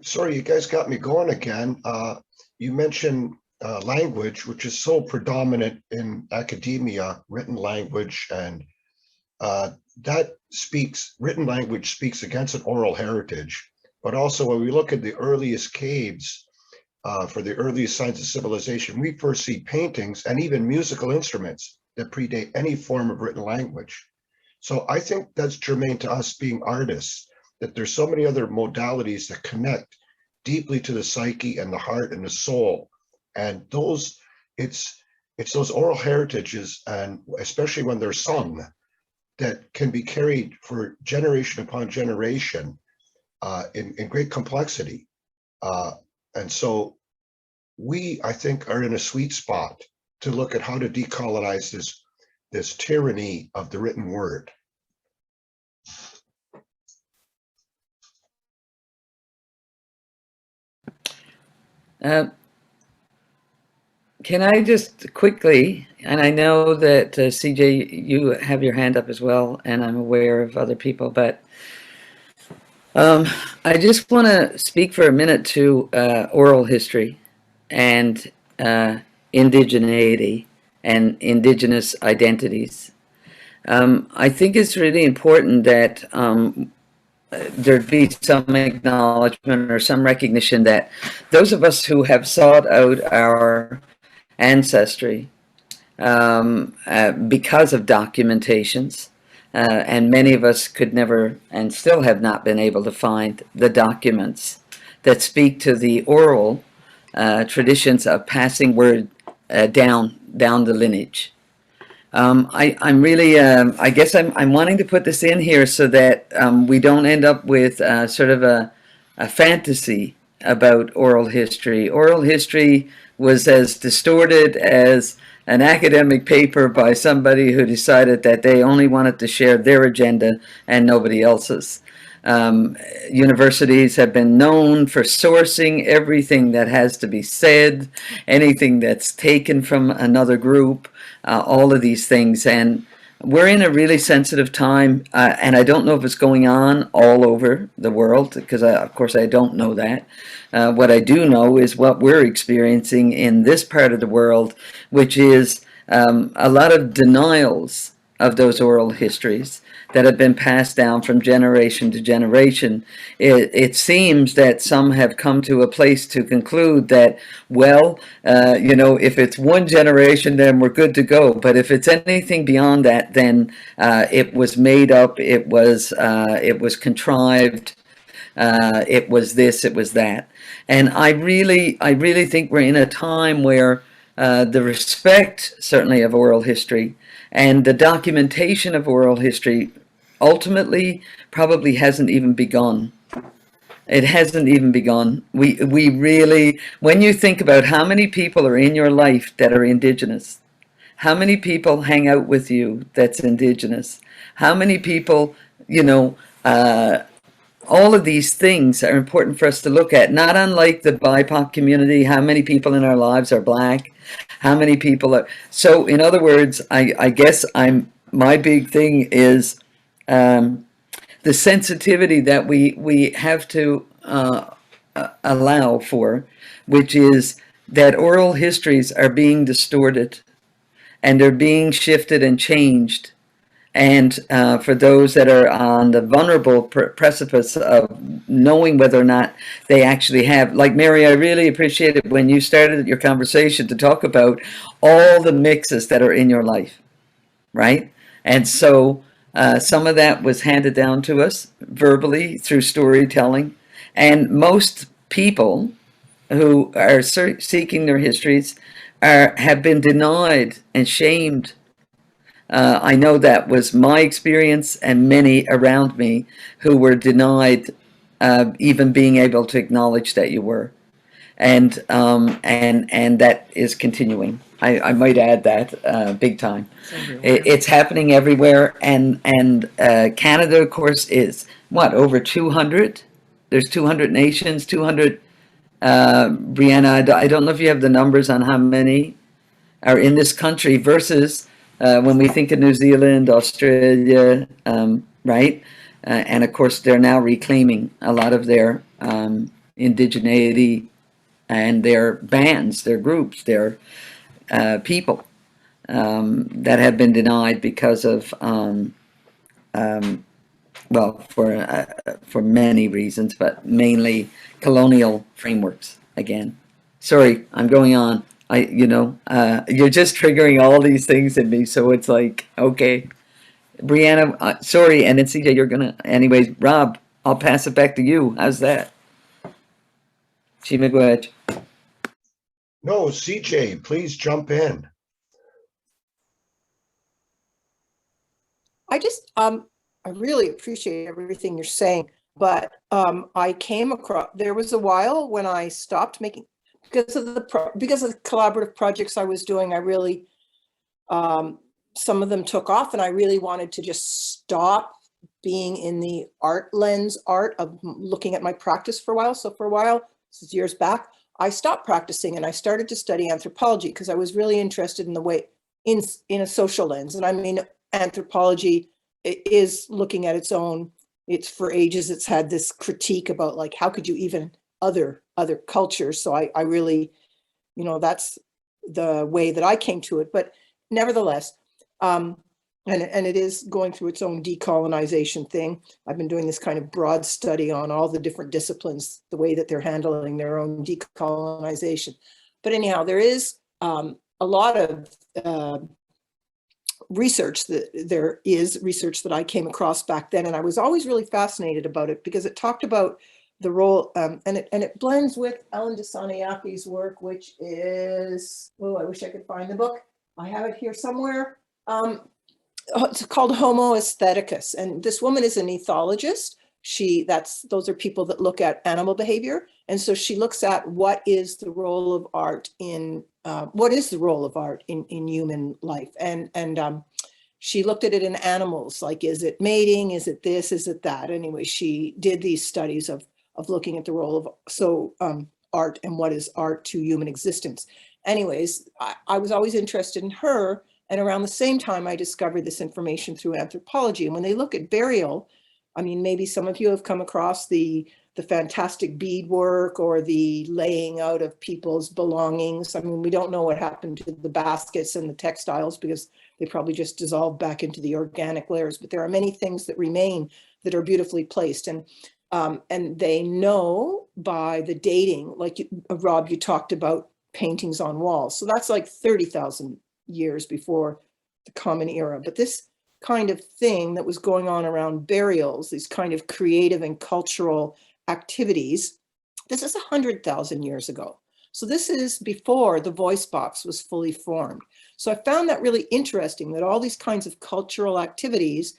Sorry, you guys got me going again. You mentioned language, which is so predominant in academia, written language, and written language speaks against an oral heritage. But also when we look at the earliest caves, for the earliest signs of civilization, we first see paintings and even musical instruments that predate any form of written language. So I think that's germane to us being artists, that there's so many other modalities that connect deeply to the psyche and the heart and the soul. And it's those oral heritages, and especially when they're sung, that can be carried for generation upon generation in great complexity. And so we, I think, are in a sweet spot to look at how to decolonize this tyranny of the written word. Can I just quickly, and I know that CJ, you have your hand up as well, and I'm aware of other people, but I just want to speak for a minute to oral history and indigeneity and Indigenous identities. I think it's really important that there'd be some acknowledgement or some recognition that those of us who have sought out our ancestry because of documentations, and many of us could never and still have not been able to find the documents that speak to the oral traditions of passing word down the lineage. I'm really, I guess I'm wanting to put this in here so that we don't end up with sort of a fantasy about oral history. Oral history was as distorted as an academic paper by somebody who decided that they only wanted to share their agenda and nobody else's. Universities have been known for sourcing everything that has to be said, anything that's taken from another group, all of these things. And we're in a really sensitive time, and I don't know if it's going on all over the world, because of course I don't know that. What I do know is what we're experiencing in this part of the world, which is a lot of denials of those oral histories that have been passed down from generation to generation. It seems that some have come to a place to conclude that, well, you know, if it's one generation, then we're good to go. But if it's anything beyond that, then it was made up, it was contrived, it was this, it was that. And I really think we're in a time where the respect, certainly, of oral history and the documentation of oral history ultimately probably hasn't even begun. It hasn't even begun. We really, when you think about how many people are in your life that are Indigenous, how many people hang out with you that's Indigenous, how many people, you know, all of these things are important for us to look at, not unlike the BIPOC community. How many people in our lives are Black? How many people are, so in other words, I guess my big thing is the sensitivity that we have to allow for, which is that oral histories are being distorted and they're being shifted and changed. And for those that are on the vulnerable precipice of knowing whether or not they actually have, like Mary, I really appreciated when you started your conversation to talk about all the mixes that are in your life, right? And so some of that was handed down to us verbally through storytelling. And most people who are seeking their histories have been denied and shamed. I know that was my experience and many around me who were denied even being able to acknowledge that you were. And that is continuing. I might add that big time. It's happening everywhere, and Canada, of course, is what, over 200? There's 200 nations, 200. Brianna, I don't know if you have the numbers on how many are in this country versus when we think of New Zealand, Australia, right? And of course, they're now reclaiming a lot of their indigeneity and their bands, their groups, their people that have been denied because of, well, for many reasons, but mainly colonial frameworks. Again, sorry, I'm going on. You're just triggering all these things in me, so it's like, okay, Brianna, sorry, and then CJ, you're gonna, anyways, Rob, I'll pass it back to you. How's that? Chimagwech. No, CJ, please jump in. I really appreciate everything you're saying, but I came across, there was a while when I stopped making, because of the collaborative projects I was doing, I really, some of them took off and I really wanted to just stop being in the art of looking at my practice for a while. So for a while, this is years back, I stopped practicing and I started to study anthropology because I was really interested in the way, in a social lens. And I mean, anthropology is looking at its own, it's for ages, it's had this critique about like, how could you even other cultures? So I really, that's the way that I came to it. But nevertheless, and it is going through its own decolonization thing. I've been doing this kind of broad study on all the different disciplines, the way that they're handling their own decolonization. But anyhow, there is a lot of research that I came across back then, and I was always really fascinated about it because it talked about the role, and it blends with Ellen Dissanayake work, which is, oh, I wish I could find the book. I have it here somewhere. It's called Homo Aestheticus, and this woman is an ethologist. Those are people that look at animal behavior, and so she looks at what is the role of art in human life, and she looked at it in animals, like, is it mating, is it this, is it that? Anyway, she did these studies of looking at the role of art and what is art to human existence. Anyways, I was always interested in her, and around the same time I discovered this information through anthropology. And when they look at burial, I mean, maybe some of you have come across the fantastic beadwork or the laying out of people's belongings. I mean, we don't know what happened to the baskets and the textiles because they probably just dissolved back into the organic layers, but there are many things that remain that are beautifully placed. And they know by the dating, like Rob, you talked about paintings on walls. So that's like 30,000 years before the Common Era. But this kind of thing that was going on around burials, these kind of creative and cultural activities, this is 100,000 years ago. So this is before the voice box was fully formed. So I found that really interesting that all these kinds of cultural activities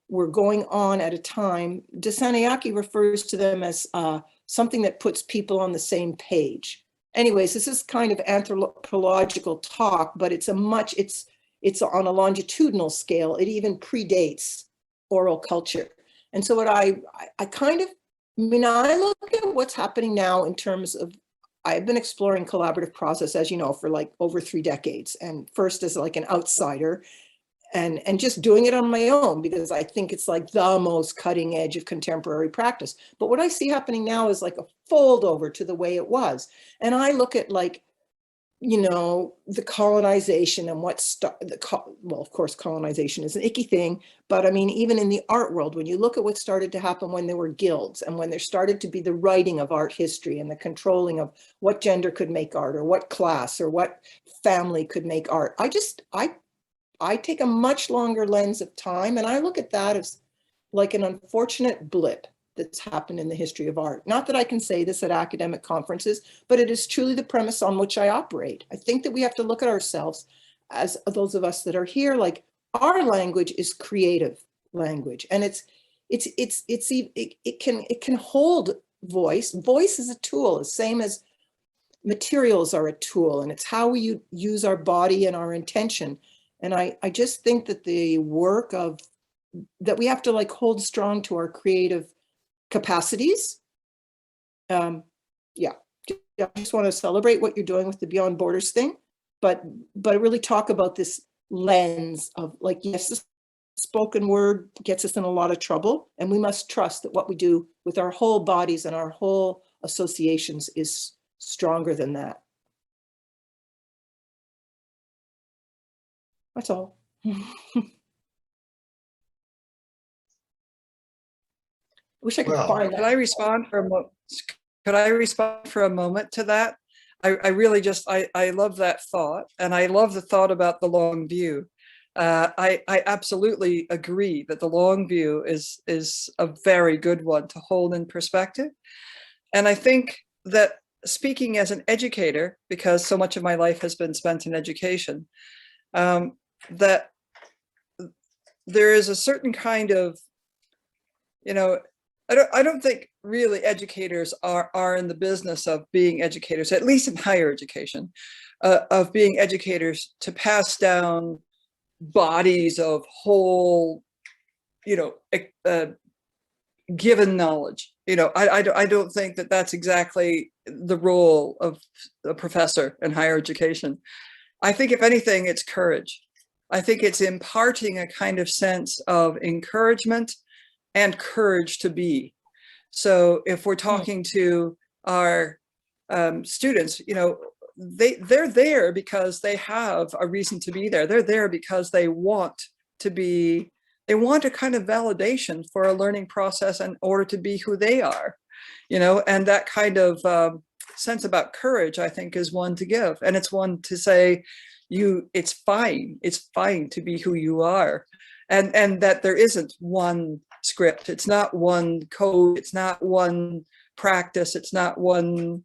were going on at a time. Dissanayake refers to them as something that puts people on the same page. Anyways, this is kind of anthropological talk, but it's on a longitudinal scale. It even predates oral culture. And so what I kind of, I mean, I look at what's happening now in terms of, I've been exploring collaborative process, as you know, for like over 3 decades, and first as like an outsider, and just doing it on my own because I think it's like the most cutting edge of contemporary practice. But what I see happening now is like a fold over to the way it was. And I look at like, you know, the colonization and well, of course, colonization is an icky thing, but I mean, even in the art world, when you look at what started to happen when there were guilds and when there started to be the writing of art history and the controlling of what gender could make art or what class or what family could make art, I take a much longer lens of time, and I look at that as like an unfortunate blip that's happened in the history of art. Not that I can say this at academic conferences, but it is truly the premise on which I operate. I think that we have to look at ourselves, as those of us that are here, like our language is creative language, and it can hold voice. Voice is a tool, the same as materials are a tool, and it's how we use our body and our intention. And I just think that the work of that we have to like hold strong to our creative capacities. Yeah, I just want to celebrate what you're doing with the Beyond Borders thing, but really talk about this lens of like, yes, the spoken word gets us in a lot of trouble, and we must trust that what we do with our whole bodies and our whole associations is stronger than that. That's all. Wish I could Well, find Could that. I respond for a moment? Could I respond for a moment to that? I really just, I love that thought, and I love the thought about the long view. I absolutely agree that the long view is a very good one to hold in perspective. And I think that speaking as an educator, because so much of my life has been spent in education, that there is a certain kind of, you know, I don't think really educators are in the business of being educators, at least in higher education, of being educators to pass down bodies of whole, you know, given knowledge. You know, I don't think that that's exactly the role of a professor in higher education. I think if anything, it's courage. I think it's imparting a kind of sense of encouragement and courage to be. So if we're talking to our students, you know, they're there because they have a reason to be there. They're there because they want to be, they want a kind of validation for a learning process in order to be who they are, you know, and that kind of sense about courage, I think, is one to give. And it's one to say, it's fine to be who you are. And that there isn't one script, it's not one code, it's not one practice, it's not one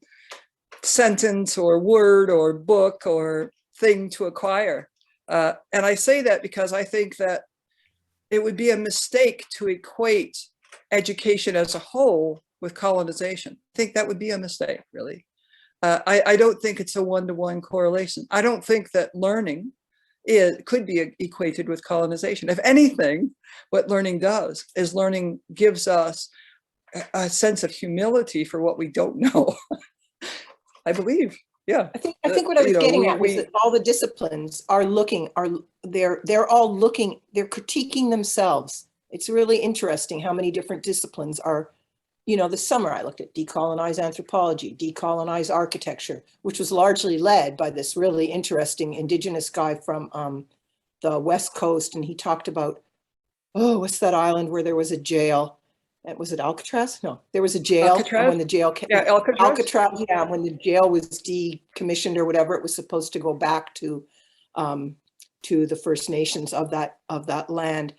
sentence or word or book or thing to acquire. And I say that because I think that it would be a mistake to equate education as a whole with colonization. I think that would be a mistake, really. I don't think it's a one-to-one correlation. I don't think that learning could be equated with colonization. If anything, what learning does is learning gives us a sense of humility for what we don't know. I believe, yeah. I think what I was getting at was that all the disciplines are looking, they're all looking, they're critiquing themselves. It's really interesting how many different disciplines are, you know, this summer I looked at decolonize anthropology, decolonize architecture, which was largely led by this really interesting Indigenous guy from the West Coast. And he talked about, oh, what's that island where there was a jail? Was it Alcatraz? No, there was a jail. Alcatraz? And when the jail came, Yeah, Alcatraz, yeah, when the jail was decommissioned or whatever, it was supposed to go back to the First Nations of that land.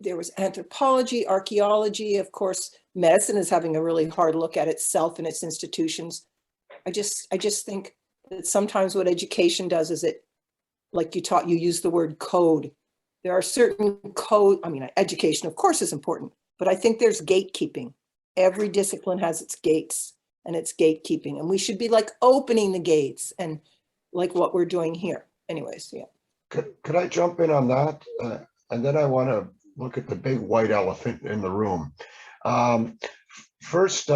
There was anthropology, archaeology, of course. Medicine is having a really hard look at itself and its institutions. I just think that sometimes what education does is it, like you use the word code. There are certain code, I mean, education of course is important, but I think there's gatekeeping. Every discipline has its gates and its gatekeeping, and we should be like opening the gates, and like what we're doing here. Anyways, yeah. Could I jump in on that? And then I want to look at the big white elephant in the room. First,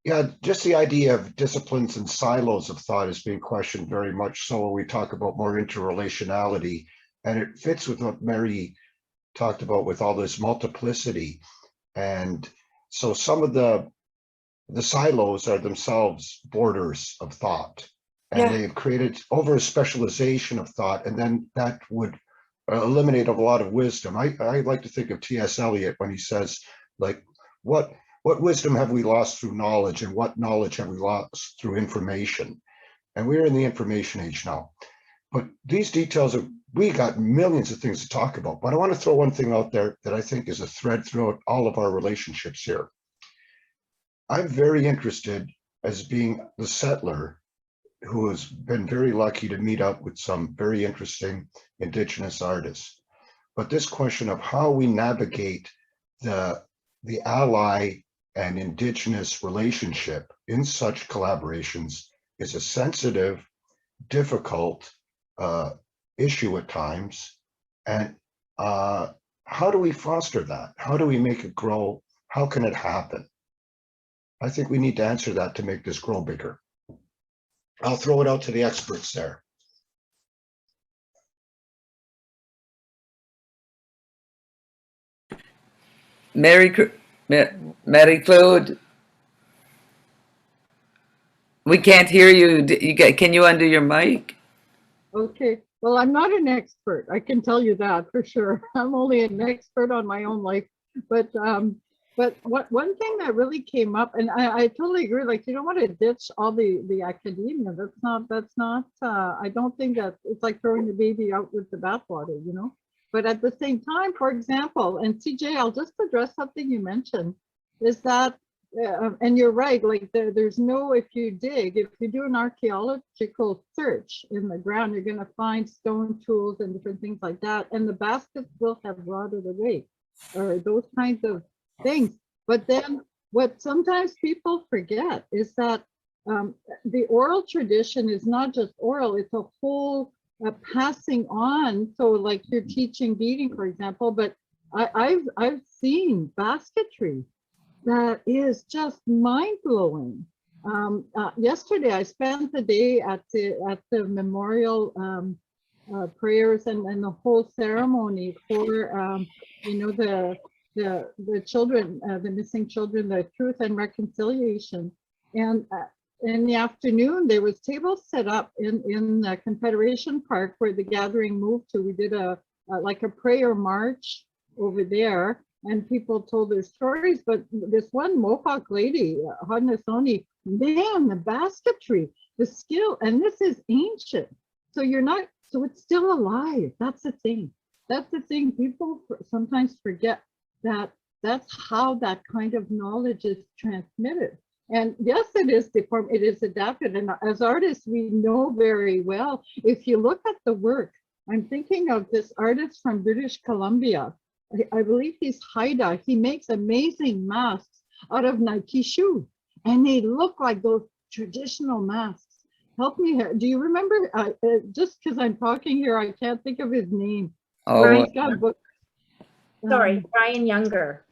yeah, just the idea of disciplines and silos of thought is being questioned very much so when we talk about more interrelationality, and it fits with what Mary talked about with all this multiplicity. And so some of the silos are themselves borders of thought, and Yeah. they've created over a specialization of thought, and then that would eliminate a lot of wisdom. I like to think of T.S. Eliot when he says, like, what wisdom have we lost through knowledge, and what knowledge have we lost through information? And we're in the information age now. But these details are, we got millions of things to talk about, but I want to throw one thing out there that I think is a thread throughout all of our relationships here. I'm very interested, as being the settler who has been very lucky to meet up with some very interesting Indigenous artists. But this question of how we navigate the ally and Indigenous relationship in such collaborations is a sensitive, difficult issue at times. And how do we foster that? How do we make it grow? How can it happen? I think we need to answer that to make this grow bigger. I'll throw it out to the experts there. Mary Claude, we can't hear you. Can you undo your mic? Okay, well, I'm not an expert. I can tell you that for sure. I'm only an expert on my own life. But one thing that really came up, and I totally agree, like, you don't want to ditch all the academia. That's not, I don't think that it's like throwing the baby out with the bathwater, you know? But at the same time, for example, and CJ, I'll just address something you mentioned, is that, and you're right, like there's no, if you do an archaeological search in the ground, you're gonna find stone tools and different things like that. And the baskets will have rotted away, or those kinds of things. But then what sometimes people forget is that the oral tradition is not just oral, it's a whole passing on. So like you're teaching beading, for example, but I've seen basketry that is just mind-blowing. Yesterday I spent the day at the memorial prayers and the whole ceremony for you know, the children, the missing children, the truth and reconciliation. And in the afternoon, there was tables set up in the Confederation Park where the gathering moved to. We did like a prayer march over there, and people told their stories. But this one Mohawk lady, Haudenosaunee, man, the basketry, the skill, and this is ancient. So you're not, so it's still alive. That's the thing. That's the thing. People sometimes forget that that's how that kind of knowledge is transmitted. And yes, it is deformed, it is adapted. And as artists, we know very well, if you look at the work, I'm thinking of this artist from British Columbia. I believe he's Haida. He makes amazing masks out of Nike shoes, and they look like those traditional masks. Help me here. Do you remember, just because I'm talking here, I can't think of his name. Oh, He's got a book. Sorry, Brian Younger.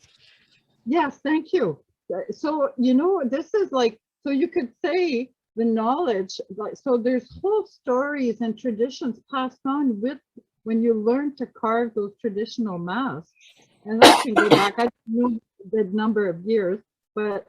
Yes, thank you. So, you know, this is like, so you could say the knowledge, like, so there's whole stories and traditions passed on with when you learn to carve those traditional masks. And that can go back, I don't know the number of years, but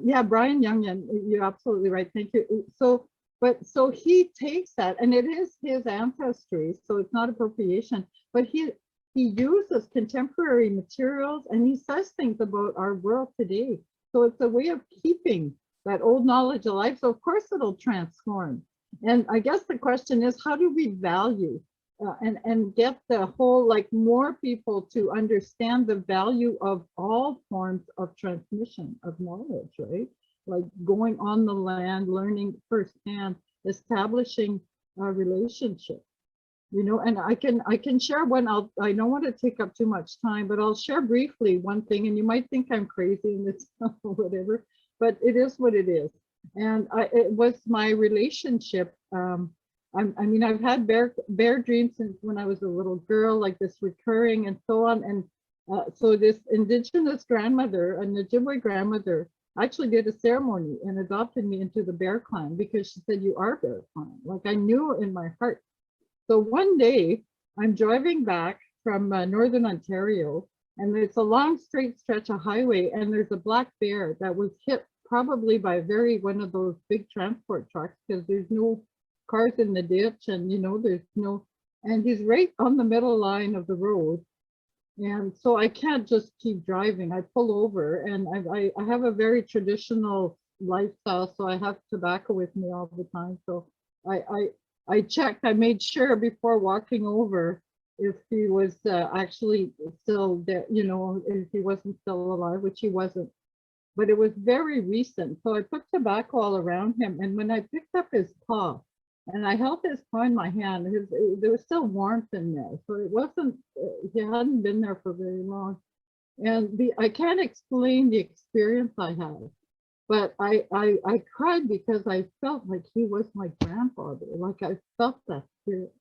yeah, Brian Youngin, you're absolutely right. Thank you. So, but so he takes that, and it is his ancestry, so it's not appropriation, but he uses contemporary materials, and he says things about our world today. So it's a way of keeping that old knowledge alive. So of course it'll transform. And I guess the question is, how do we value and get the whole, like, more people to understand the value of all forms of transmission of knowledge, right? Like going on the land, learning firsthand, establishing a relationship. You know, and I can share one. I don't want to take up too much time, but I'll share briefly one thing, and you might think I'm crazy in this or whatever, but it is what it is. And it was my relationship. I mean, I've had bear dreams since when I was a little girl, like this recurring and so on. So this Indigenous grandmother, an Ojibwe grandmother, actually did a ceremony and adopted me into the Bear Clan because she said, "You are Bear Clan." Like I knew in my heart. So one day I'm driving back from Northern Ontario, and it's a long straight stretch of highway, and there's a black bear that was hit probably by one of those big transport trucks, because there's no cars in the ditch, and there's no, and he's right on the middle line of the road. And so I can't just keep driving. I pull over, and I have a very traditional lifestyle, so I have tobacco with me all the time. So I checked, I made sure before walking over if he was actually still there, if he wasn't still alive, which he wasn't. But it was very recent. So I put tobacco all around him. And when I picked up his paw and I held his paw in my hand, there was still warmth in there. So it wasn't, he hadn't been there for very long. And I can't explain the experience I had, but I cried because I felt like he was my grandfather. Like I felt that spirit.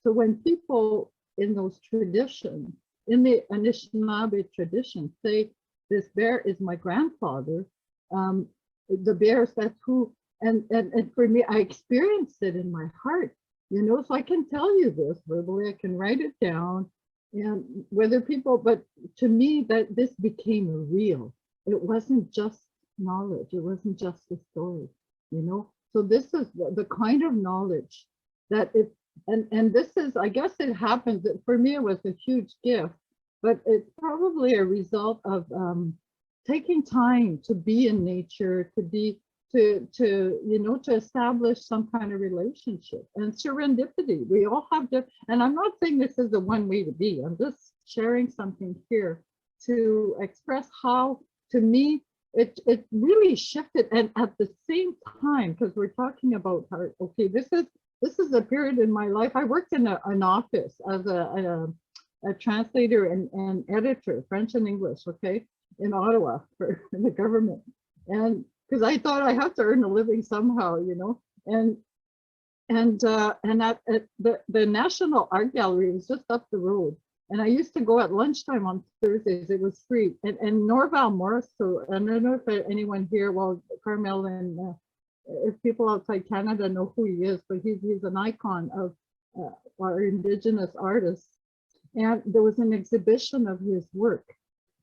So when people in those traditions, in the Anishinaabe tradition, say, "This bear is my grandfather," the bears, that's who, and for me, I experienced it in my heart, so I can tell you this verbally, I can write it down, and whether people, but to me, that this became real. It wasn't just knowledge, it wasn't just a story, so this is the kind of knowledge that and this is, I guess it happened that for me, it was a huge gift, but it's probably a result of taking time to be in nature, to establish some kind of relationship and serendipity. We all have and I'm not saying this is the one way to be. I'm just sharing something here to express how, to me, it really shifted. And at the same time, because we're talking about how, okay, this is a period in my life. I worked in an office as a translator and editor, French and English, okay, in Ottawa for the government. And because I thought I have to earn a living somehow, and at the National Art Gallery was just up the road. And I used to go at lunchtime on Thursdays, it was free. And Norval Morris, so I don't know if anyone here, well, Carmel and if people outside Canada know who he is, but he's an icon of our Indigenous artists. And there was an exhibition of his work.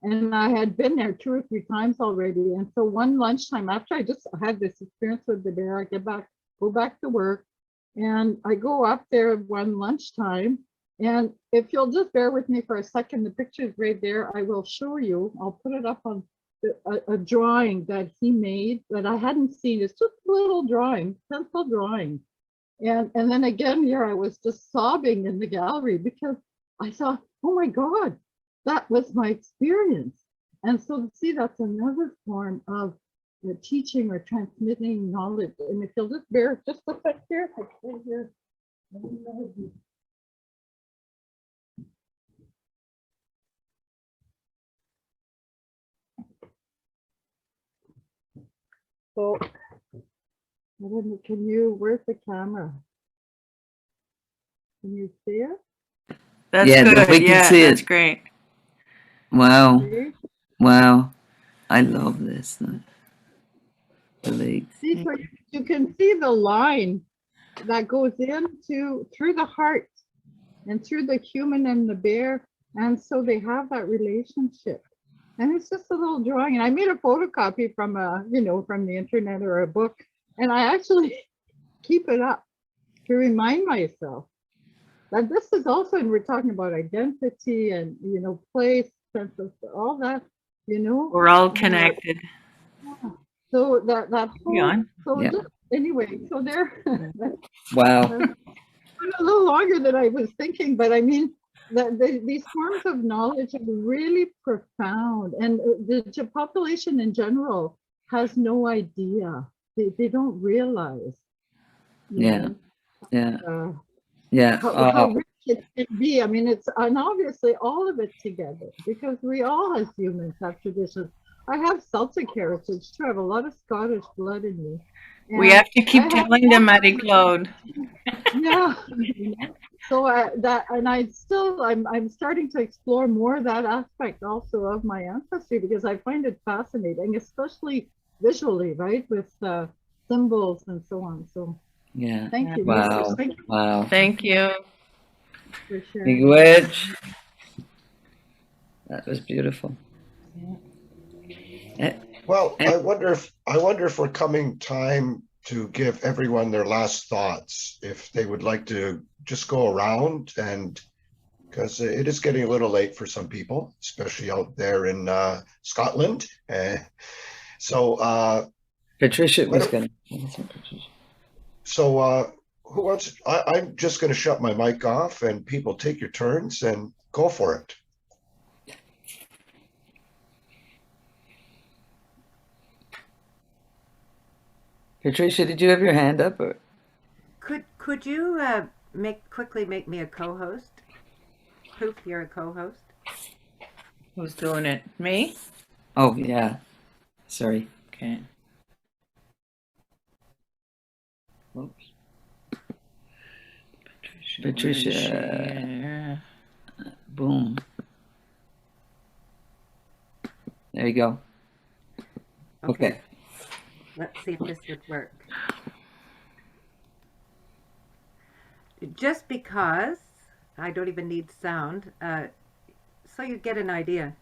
And I had been there 2 or 3 times already. And so one lunchtime, after I just had this experience with the bear, I go back to work, and I go up there one lunchtime. And if you'll just bear with me for a second, the picture is right there. I will show you, I'll put it up on a drawing that he made that I hadn't seen. It's just a little drawing, pencil drawing. And then again here, I was just sobbing in the gallery because I thought, oh my God, that was my experience. And so see, that's another form of teaching or transmitting knowledge. And if you'll just bear, just look back here, here. So, where's the camera? Can you see it? That's Yeah, good. we can Yeah, see that's it. great. Wow. See? Wow. I love this. The legs. See, so you can see the line that goes through the heart and through the human and the bear. And so they have that relationship. And it's just a little drawing. And I made a photocopy from from the internet or a book. And I actually keep it up to remind myself that this is also, and we're talking about identity and, place, sense of all that, We're all connected. So that whole, on. so Yeah. just, anyway, so there, Wow. a little longer than I was thinking, but I mean, these forms of knowledge are really profound, and the population in general has no idea. They don't realize. Yeah. Yeah. Yeah. How rich it can be. I mean, and obviously all of it together, because we all as humans have traditions. I have Celtic heritage too. I have a lot of Scottish blood in me. We have to keep telling them, Marie Claude. Yeah. So I'm starting to explore more that aspect also of my ancestry, because I find it fascinating, especially visually, right, with symbols and so on. So Yeah. thank you, Wow. Mrs. Thank you Wow. Thank you. for sharing. Miigwech. That was beautiful. Eh, Well, And I wonder if we're coming time to give everyone their last thoughts, if they would like to just go around, and because it is getting a little late for some people, especially out there in Scotland. Patricia What was do- going to. who wants? I'm just going to shut my mic off, and people take your turns and go for it. Patricia, did you have your hand up? Or? Could you quickly make me a co-host? Proof you're a co-host. Who's doing it? Me? Oh, yeah. Sorry. Okay. Oops. Where is Patricia. she? Boom. There you go. Okay. Let's see if this would work. Just because I don't even need sound, so you get an idea.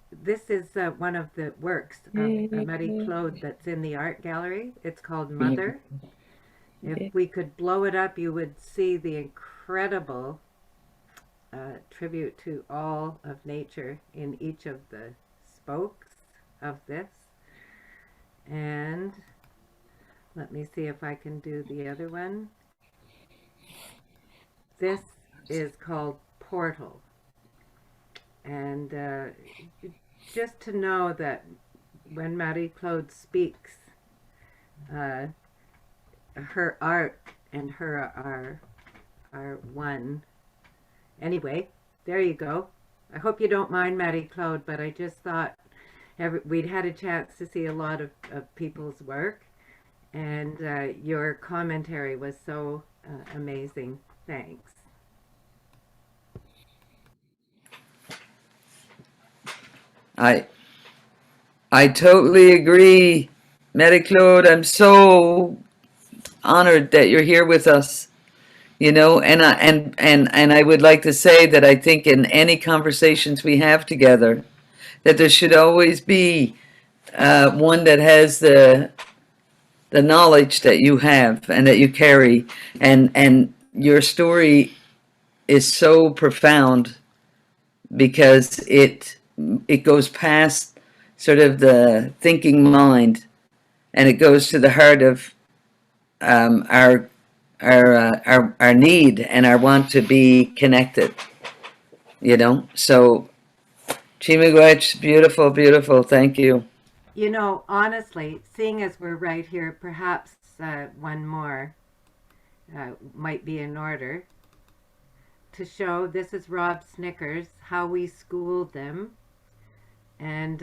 This is one of the works of Marie-Claude that's in the art gallery. It's called Mother. If we could blow it up, you would see the incredible tribute to all of nature in each of the spokes of this. And let me see if I can do the other one. This is called Portal. And just to know that when Marie-Claude speaks, her art and her are one. Anyway, there you go. I hope you don't mind, Marie-Claude, but I just thought we'd had a chance to see a lot of people's work, and your commentary was so amazing. Thanks. I totally agree, Marie-Claude. I'm so honored that you're here with us. You know, and I would like to say that I think in any conversations we have together, that there should always be one that has the knowledge that you have and that you carry, and your story is so profound because it goes past sort of the thinking mind, and it goes to the heart of our need and our want to be connected. You know, so Chimigwech, beautiful, beautiful. Thank you. You know, honestly, seeing as we're right here, perhaps one more might be in order to show. This is Rob Snickers, How We Schooled Them. And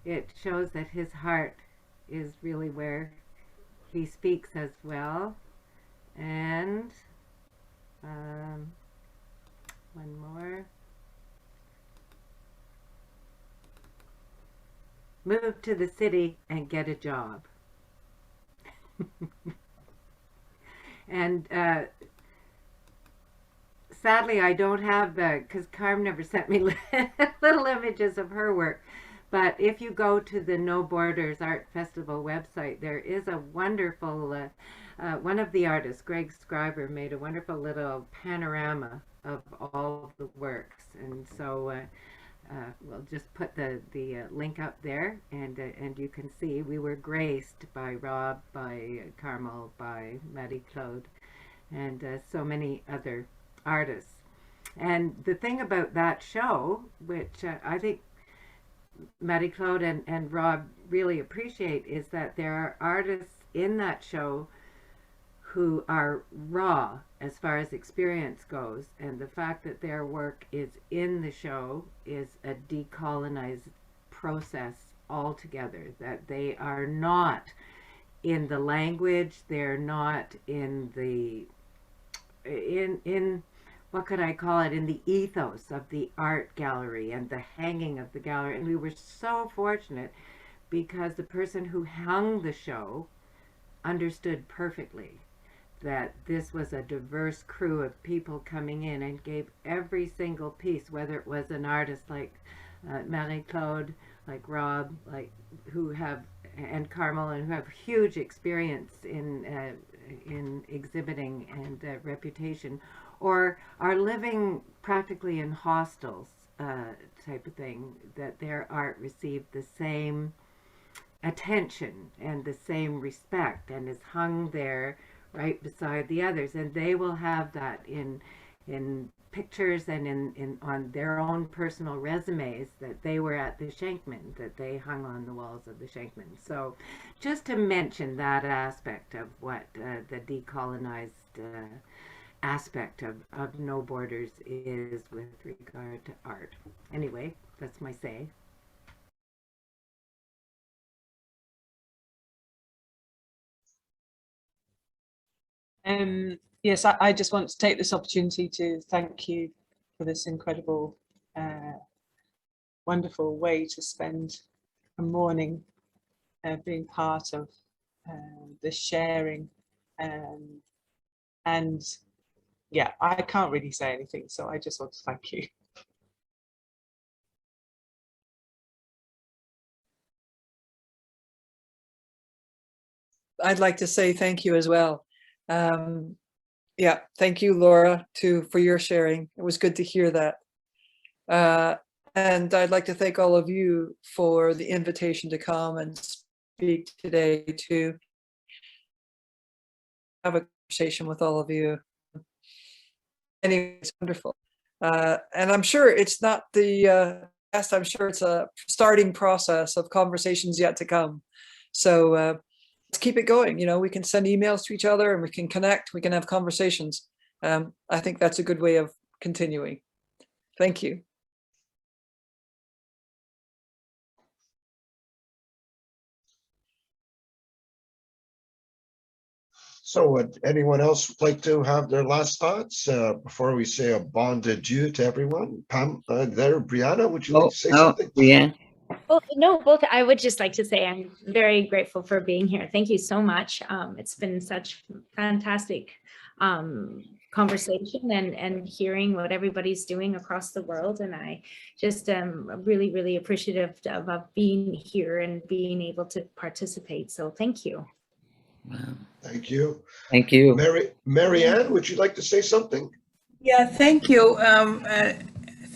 it shows that his heart is really where he speaks as well. And one more. Move to the city and get a job. And sadly, I don't have because Carm never sent me little images of her work. But if you go to the No Borders Art Festival website, there is a wonderful, one of the artists, Greg Scriber, made a wonderful little panorama of all the works. And so we'll just put the link up there, and you can see we were graced by Rob, by Carmel, by Marie-Claude, and so many other artists. And the thing about that show, which I think Marie-Claude and Rob really appreciate, is that there are artists in that show who are raw as far as experience goes, and the fact that their work is in the show is a decolonized process altogether, that they are not in the language, they're not in the in what could I call it, in the ethos of the art gallery and the hanging of the gallery. And we were so fortunate because the person who hung the show understood perfectly that this was a diverse crew of people coming in, and gave every single piece, whether it was an artist like Marie-Claude, like Rob, like who have, and Carmel, and who have huge experience in exhibiting and reputation, or are living practically in hostels type of thing, that their art received the same attention and the same respect, and is hung there right beside the others, and they will have that in pictures and in on their own personal resumes, that they were at the Shankman, that they hung on the walls of the Shankman. So just to mention that aspect of what the decolonized aspect of No Borders is with regard to art. Anyway, that's my say. Yes, I just want to take this opportunity to thank you for this incredible, wonderful way to spend a morning, being part of the sharing. And yeah, I can't really say anything, so I just want to thank you. I'd like to say thank you as well. Yeah, thank you, Laura, for your sharing. It was good to hear that. And I'd like to thank all of you for the invitation to come and speak today, to have a conversation with all of you. Anyway, it's wonderful. And I'm sure it's not the best, I'm sure it's a starting process of conversations yet to come. So let's keep it going. You know, we can send emails to each other, and we can connect, we can have conversations. I think that's a good way of continuing. Thank you. So would anyone else like to have their last thoughts before we say a bon adieu to everyone? Pam, there, Brianna, would you like to say something? Yeah. Well, no, both. I would just like to say I'm very grateful for being here. Thank you so much. It's been such fantastic conversation and hearing what everybody's doing across the world. And I just am really, really appreciative of being here and being able to participate. So thank you. Wow. Thank you. Thank you. Marianne, would you like to say something? Yeah, thank you.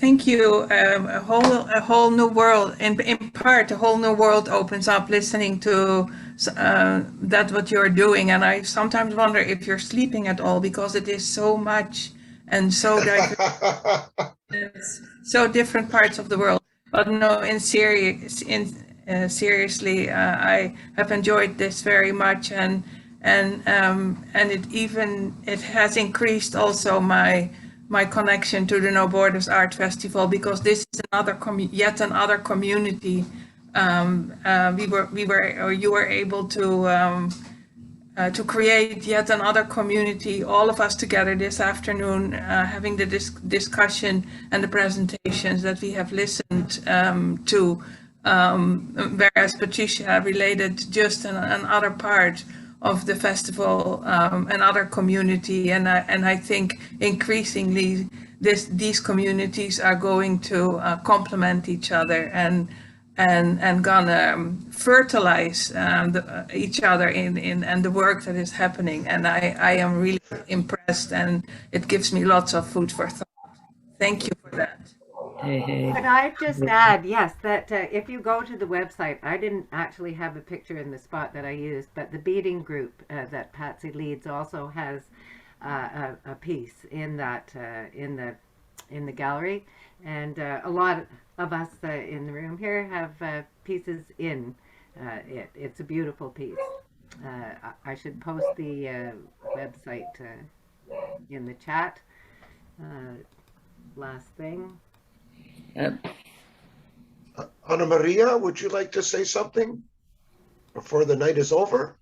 Thank you. A whole new world, in part, a whole new world opens up listening to that what you're doing. And I sometimes wonder if you're sleeping at all, because it is so much and so diverse, so different parts of the world. But no, seriously, I have enjoyed this very much, and it has increased also my connection to the No Borders Art Festival, because this is yet another community. You were able to create yet another community, all of us together this afternoon, having the discussion and the presentations that we have listened to, whereas Patricia related just another part of the festival, another community, and I think increasingly these communities are going to complement each other and gonna fertilize each other in the work that is happening. And I am really impressed, and it gives me lots of food for thought. Thank you for that. Hey. Could I just add, yes, that if you go to the website, I didn't actually have a picture in the spot that I used, but the beading group that Patsy leads also has a piece in that in the gallery, and a lot of us in the room here have pieces in it. It's a beautiful piece. I should post the website in the chat. Last thing. Yep. Ana Maria, would you like to say something before the night is over?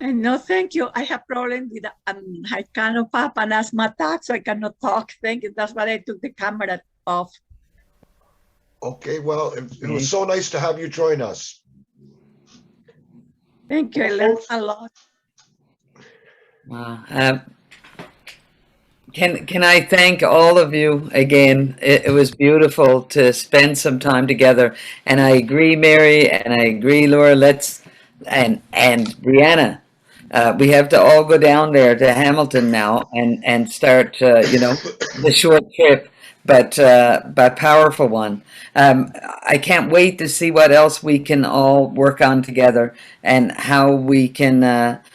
No, thank you. I have problem with I cannot pop an asthma attack, so I cannot talk. Thank you. That's why I took the camera off. Okay, well, it was so nice to have you join us. Thank you. I Well, learned folks- a lot. Wow. Can I thank all of you again? It was beautiful to spend some time together, and I agree, Mary, and I agree, Laura. And Brianna, we have to all go down there to Hamilton now and start, the short trip, but powerful one. I can't wait to see what else we can all work on together and how we can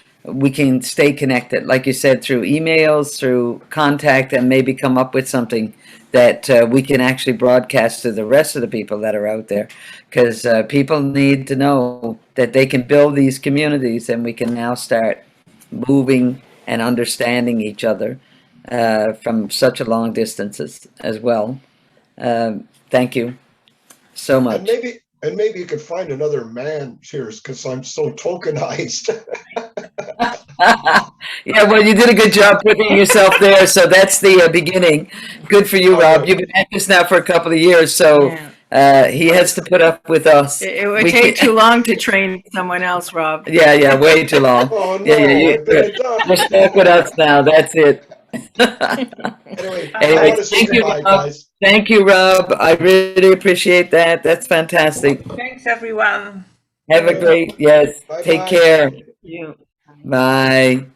stay connected, like you said, through emails, through contact, and maybe come up with something that we can actually broadcast to the rest of the people that are out there. Because people need to know that they can build these communities, and we can now start moving and understanding each other from such a long distances as well. Thank you so much. And maybe you could find another man here, because I'm so tokenized. Yeah, well, you did a good job putting yourself there, so that's the beginning. Good for you, Rob. You've been at this now for a couple of years, so he has to put up with us. It would take too long to train someone else, Rob. Yeah, way too long. Oh no, You're stuck with us now. That's it. Anyway, I Anyway, want to say thank you, goodbye, Rob. guys. Thank you, Rob. I really appreciate that. That's fantastic. Thanks, everyone. Have a great, yes. Bye-bye. Take care. You. Bye.